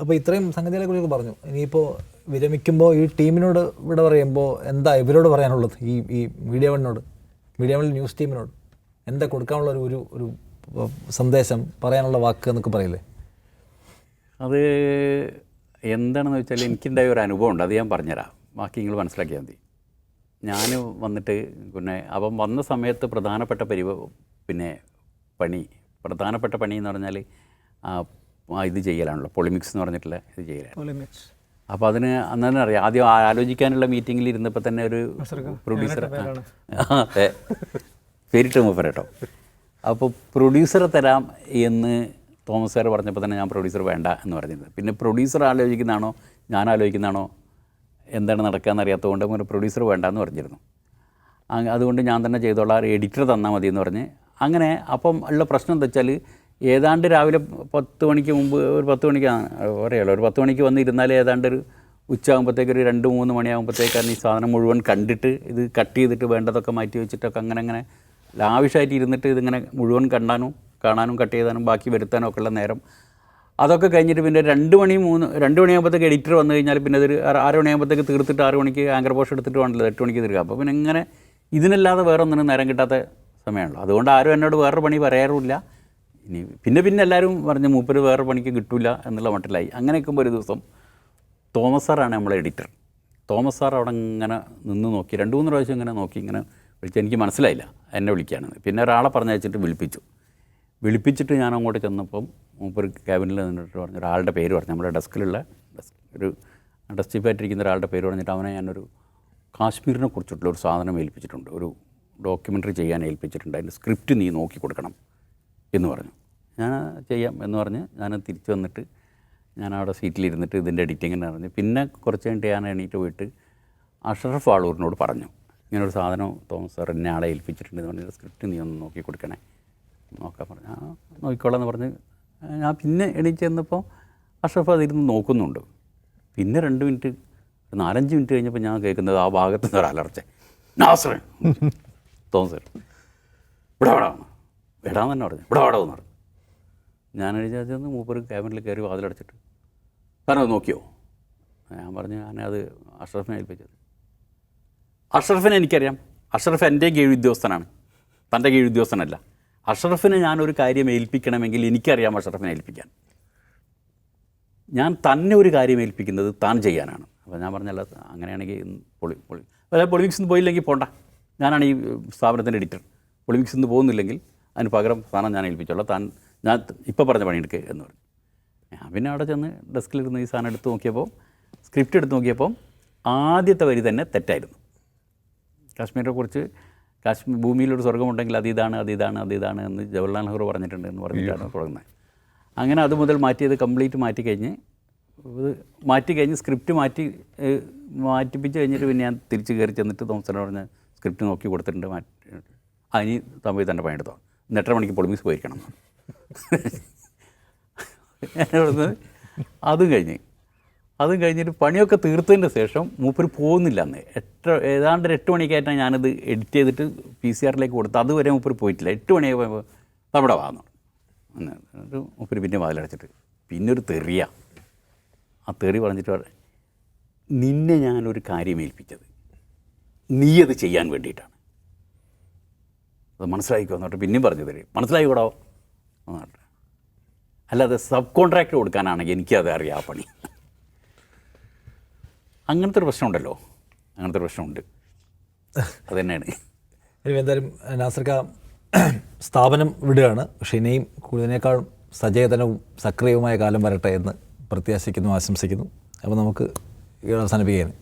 അപ്പോൾ ഇത്രയും സംഗതികളെ കുറിച്ച് പറഞ്ഞു. ഇനിയിപ്പോൾ വിരമിക്കുമ്പോൾ ഈ ടീമിനോട് ഇവിടെ പറയുമ്പോൾ എന്താ ഇവരോട് പറയാനുള്ളത്? ഈ മീഡിയ വണ്ണിനോട്, മീഡിയ വൺ ന്യൂസ് ടീമിനോട് എന്താ കൊടുക്കാനുള്ള ഒരു സന്ദേശം, പറയാനുള്ള വാക്ക് എന്നൊക്കെ പറയില്ലേ? അത് എന്താണെന്ന് വെച്ചാൽ എനിക്കുണ്ടായ ഒരു അനുഭവം ഉണ്ട്. അത് ഞാൻ പറഞ്ഞുതരാം, ബാക്കി നിങ്ങൾ മനസ്സിലാക്കിയാൽ മതി. ഞാൻ വന്നിട്ട് പിന്നെ അപ്പം വന്ന സമയത്ത് പ്രധാനപ്പെട്ട പ്രധാനപ്പെട്ട പണി എന്ന് പറഞ്ഞാൽ ഇത് ചെയ്യലാണല്ലോ, പൊളിമിക്സ് എന്ന് പറഞ്ഞിട്ടുള്ള ഇത് ചെയ്യലാണ്. അപ്പോൾ അതിന് അന്ന് തന്നെ അറിയാം, ആദ്യം ആലോചിക്കാനുള്ള മീറ്റിങ്ങിൽ ഇരുന്നപ്പോൾ തന്നെ ഒരു പ്രൊഡ്യൂസർ, പേരിട്ട് മൂപ്പർ കേട്ടോ. അപ്പോൾ പ്രൊഡ്യൂസറെ തരാം എന്ന് തോമസ് സാർ പറഞ്ഞപ്പോൾ തന്നെ ഞാൻ പ്രൊഡ്യൂസർ വേണ്ട എന്ന് പറഞ്ഞിരുന്നത്. പിന്നെ പ്രൊഡ്യൂസർ ആലോചിക്കുന്നതാണോ ഞാൻ ആലോചിക്കുന്നതാണോ എന്താണ് നടക്കുകയെന്ന് അറിയാത്തതുകൊണ്ട് അങ്ങനെ പ്രൊഡ്യൂസർ വേണ്ടെന്ന് പറഞ്ഞിരുന്നു. അതുകൊണ്ട് ഞാൻ തന്നെ ചെയ്തോളാം, എഡിറ്റർ തന്നാൽ മതി എന്ന് പറഞ്ഞ് അങ്ങനെ. അപ്പം ഉള്ള പ്രശ്നം എന്താ വെച്ചാൽ ഏതാണ്ട് രാവിലെ 10 മണിക്ക് മുമ്പ്, ഒരു 10 മണിക്ക് അറിയാമല്ലോ, ഒരു 10 മണിക്ക് വന്നിരുന്നാൽ ഏതാണ്ട് ഒരു ഉച്ചയാകുമ്പോഴത്തേക്ക് ഒരു 2-3 മണിയാകുമ്പോഴത്തേക്കാണ് ഈ സാധനം മുഴുവൻ കണ്ടിട്ട് ഇത് കട്ട് ചെയ്തിട്ട് വേണ്ടതൊക്കെ മാറ്റി വെച്ചിട്ടൊക്കെ അങ്ങനെ ലാവിഷായിട്ട് ഇരുന്നിട്ട് ഇതിങ്ങനെ മുഴുവൻ കാണാനും കട്ട് ചെയ്താനും ബാക്കി വരുത്താനും ഒക്കെ ഉള്ള നേരം. അതൊക്കെ കഴിഞ്ഞിട്ട് പിന്നെ 2 മണിയാകുമ്പോഴത്തേക്ക് എഡിറ്റർ വന്നു കഴിഞ്ഞാൽ പിന്നെ അതൊരു 6 മണിയാകുമ്പോഴത്തേക്ക് തീർത്തിട്ട് 6 മണിക്ക് ആങ്കർ പോസ്റ്റ് എടുത്തിട്ട് വേണ്ടല്ലോ 8 മണിക്ക് തീർക്കുക. അപ്പോൾ പിന്നെ ഇങ്ങനെ ഇതിനല്ലാതെ വേറെ ഒന്നിനും നേരം കിട്ടാത്ത സമയമാണല്ലോ. അതുകൊണ്ട് ആരും എന്നോട് വേറൊരു പണി പറയാറുമില്ല. ഇനി പിന്നെ എല്ലാവരും പറഞ്ഞ് മൂപ്പര് വേറെ പണിക്ക് കിട്ടില്ല എന്നുള്ള മട്ടിലായി. അങ്ങനെ നിൽക്കുമ്പോൾ ഒരു ദിവസം തോമസ് സാറാണ് നമ്മളെ എഡിറ്റർ. തോമസ് സാർ അവിടെ ഇങ്ങനെ നിന്ന് നോക്കി, 2-3 പ്രാവശ്യം ഇങ്ങനെ നോക്കി, ഇങ്ങനെ വിളിച്ച് എനിക്ക് മനസ്സിലായില്ല എന്നെ വിളിക്കുകയാണെന്ന്. പിന്നെ ഒരാളെ പറഞ്ഞയച്ചിട്ട് വിളിപ്പിച്ചിട്ട് ഞാൻ അങ്ങോട്ട് ചെന്നപ്പം മൂപ്പർ ക്യാബിനിൽ നിന്നിട്ട് പറഞ്ഞു, ഒരാളുടെ പേര് പറഞ്ഞു, നമ്മുടെ ഡെസ്കിലുള്ള ഒരു ഡെസ്ക് ചീഫായിട്ടിരിക്കുന്ന ഒരാളുടെ പേര് പറഞ്ഞിട്ട് അവനെ ഞാനൊരു കാശ്മീരിനെ കുറിച്ചിട്ടുള്ള ഒരു സാധനം ഏൽപ്പിച്ചിട്ടുണ്ട്, ഒരു ഡോക്യുമെൻ്ററി ചെയ്യാൻ ഏൽപ്പിച്ചിട്ടുണ്ട്, അതിൻ്റെ സ്ക്രിപ്റ്റ് നീ നോക്കി കൊടുക്കണം എന്ന് പറഞ്ഞു. ഞാൻ ചെയ്യാം എന്ന് പറഞ്ഞ് ഞാൻ തിരിച്ചു വന്നിട്ട് ഞാൻ അവിടെ സീറ്റിലിരുന്നിട്ട് ഇതിൻ്റെ എഡിറ്റിങ്ങിന് പറഞ്ഞു. പിന്നെ കുറച്ച് കഴിഞ്ഞിട്ട് ഞാൻ എണീറ്റ് പോയിട്ട് അഷ്റഫ് ആളൂരിനോട് പറഞ്ഞു, ഇങ്ങനൊരു സാധനം തോമസ് സാർ എന്നെ ആളെ ഏൽപ്പിച്ചിട്ടുണ്ട് എന്ന് പറഞ്ഞ സ്ക്രിപ്റ്റ് നീ ഒന്ന് നോക്കി കൊടുക്കണേ. നോക്കാൻ പറഞ്ഞു. നോക്കിക്കോളാം എന്ന് പറഞ്ഞ് ഞാൻ പിന്നെ എണീറ്റ് ചെന്നപ്പോൾ അഷ്റഫ് അതിരുന്ന് നോക്കുന്നുണ്ട്. പിന്നെ 2 മിനിറ്റ് 4-5 മിനിറ്റ് കഴിഞ്ഞപ്പോൾ ഞാൻ കേൾക്കുന്നത് ആ ഭാഗത്ത് നിന്ന് ഒരു അലർച്ച, നാസർ തോമസ് സാർ ഇവിടെ വേടാന്ന് തന്നെ പറഞ്ഞു, ഇവിടെ എന്ന് പറഞ്ഞു. ഞാൻ എഴുതിച്ചെന്ന് മൂപ്പര് ക്യാബിനിൽ കയറി വാതിലടച്ചിട്ട്, താനത് നോക്കിയോ? ഞാൻ പറഞ്ഞു, ഞാനത് അഷ്റഫിനെ ഏൽപ്പിച്ചത്. അഷ്റഫിനെ എനിക്കറിയാം, അഷ്റഫ് എൻ്റെ കീഴുദ്യോഗസ്ഥനാണ്, തൻ്റെ കീഴുദ്യോഗസ്ഥനല്ല. അഷ്റഫിനെ ഞാനൊരു കാര്യം ഏൽപ്പിക്കണമെങ്കിൽ എനിക്കറിയാം അഷ്റഫിനെ ഏൽപ്പിക്കാൻ. ഞാൻ തന്നെ ഒരു കാര്യം ഏൽപ്പിക്കുന്നത് താൻ ചെയ്യാനാണ്. അപ്പോൾ ഞാൻ പറഞ്ഞല്ല, അങ്ങനെയാണെങ്കിൽ പൊളിമിക്സിൽ നിന്ന് പോയില്ലെങ്കിൽ പോണ്ട, ഞാനാണ് ഈ സ്ഥാപനത്തിൻ്റെ എഡിറ്റർ, പൊളിമിക്സിൽ നിന്ന് പോകുന്നില്ലെങ്കിൽ അതിന് പകരം സ്ഥാനം ഞാൻ ഏൽപ്പിച്ചോളാം, ഞാൻ ഇപ്പോൾ പറഞ്ഞ പണിയെടുക്കുക എന്ന് പറഞ്ഞു. ഞാൻ പിന്നെ അവിടെ ചെന്ന് ഡെസ്കിലിരുന്ന് ഈ സാധനം എടുത്ത് നോക്കിയപ്പോൾ, സ്ക്രിപ്റ്റ് എടുത്ത് നോക്കിയപ്പോൾ ആദ്യത്തെ വരി തന്നെ തെറ്റായിരുന്നു. കാശ്മീരിനെ കുറിച്ച് ഭൂമിയിലൊരു സ്വർഗ്ഗമുണ്ടെങ്കിൽ അതിതാണ് എന്ന് ജവഹർലാൽ നെഹ്റു പറഞ്ഞിട്ടുണ്ട് എന്ന് പറഞ്ഞിട്ടാണ് തുടങ്ങുന്നത്. അങ്ങനെ അത് മുതൽ മാറ്റിയത് കംപ്ലീറ്റ് മാറ്റി കഴിഞ്ഞ് സ്ക്രിപ്റ്റ് മാറ്റിപ്പിച്ച് കഴിഞ്ഞിട്ട് പിന്നെ ഞാൻ തിരിച്ച് കയറി ചെന്നിട്ട് തോമസിനോട് പറഞ്ഞ സ്ക്രിപ്റ്റ് നോക്കി കൊടുത്തിട്ടുണ്ട്, അതിന് തമ്മിൽ തന്നെ പണിയെടുത്തോ, 8:30 മണിക്ക് പൊളിമിക്സ് പോയിരിക്കണം. അതും കഴിഞ്ഞിട്ട് പണിയൊക്കെ തീർത്തതിൻ്റെ ശേഷം മൂപ്പര് പോകുന്നില്ല. അന്ന് ഏതാണ്ട് 8 മണിക്കായിട്ടാണ് ഞാനത് എഡിറ്റ് ചെയ്തിട്ട് PCR കൊടുത്ത്. അതുവരെ മൂപ്പര് പോയിട്ടില്ല. 8 മണിയായപ്പോൾ അവിടെ വാങ്ങണം എന്നിട്ട് മൂപ്പര് പിന്നെ വാതിലടച്ചിട്ട് പിന്നെ ഒരു തെറിയ. ആ തെറി പറഞ്ഞിട്ട് നിന്നെ ഞാനൊരു കാര്യം ഏൽപ്പിച്ചത് നീ അത് ചെയ്യാൻ വേണ്ടിയിട്ടാണ്, അത് മനസ്സിലായിക്കോ എന്നിട്ട് പിന്നെയും പറഞ്ഞു തരും, മനസ്സിലായിക്കോടോ എന്നിട്ട്. അല്ലാതെ സബ് കോൺട്രാക്ട് കൊടുക്കാനാണെങ്കിൽ എനിക്കത് അറിയാം ആ പണി. അങ്ങനത്തെ ഒരു പ്രശ്നമുണ്ടല്ലോ, അങ്ങനത്തെ ഒരു പ്രശ്നമുണ്ട്. അത് തന്നെയാണ്. എന്തായാലും നാസർക്ക സ്ഥാപനം വിടുകയാണ്, പക്ഷേ ഇനിയും കൂടുതലിനേക്കാൾ സചേതനവും സക്രിയവുമായ കാലം വരട്ടെ എന്ന് പ്രത്യാശിക്കുന്നു, ആശംസിക്കുന്നു. അപ്പോൾ നമുക്ക് അവസാനിപ്പിക്കുകയാണ്.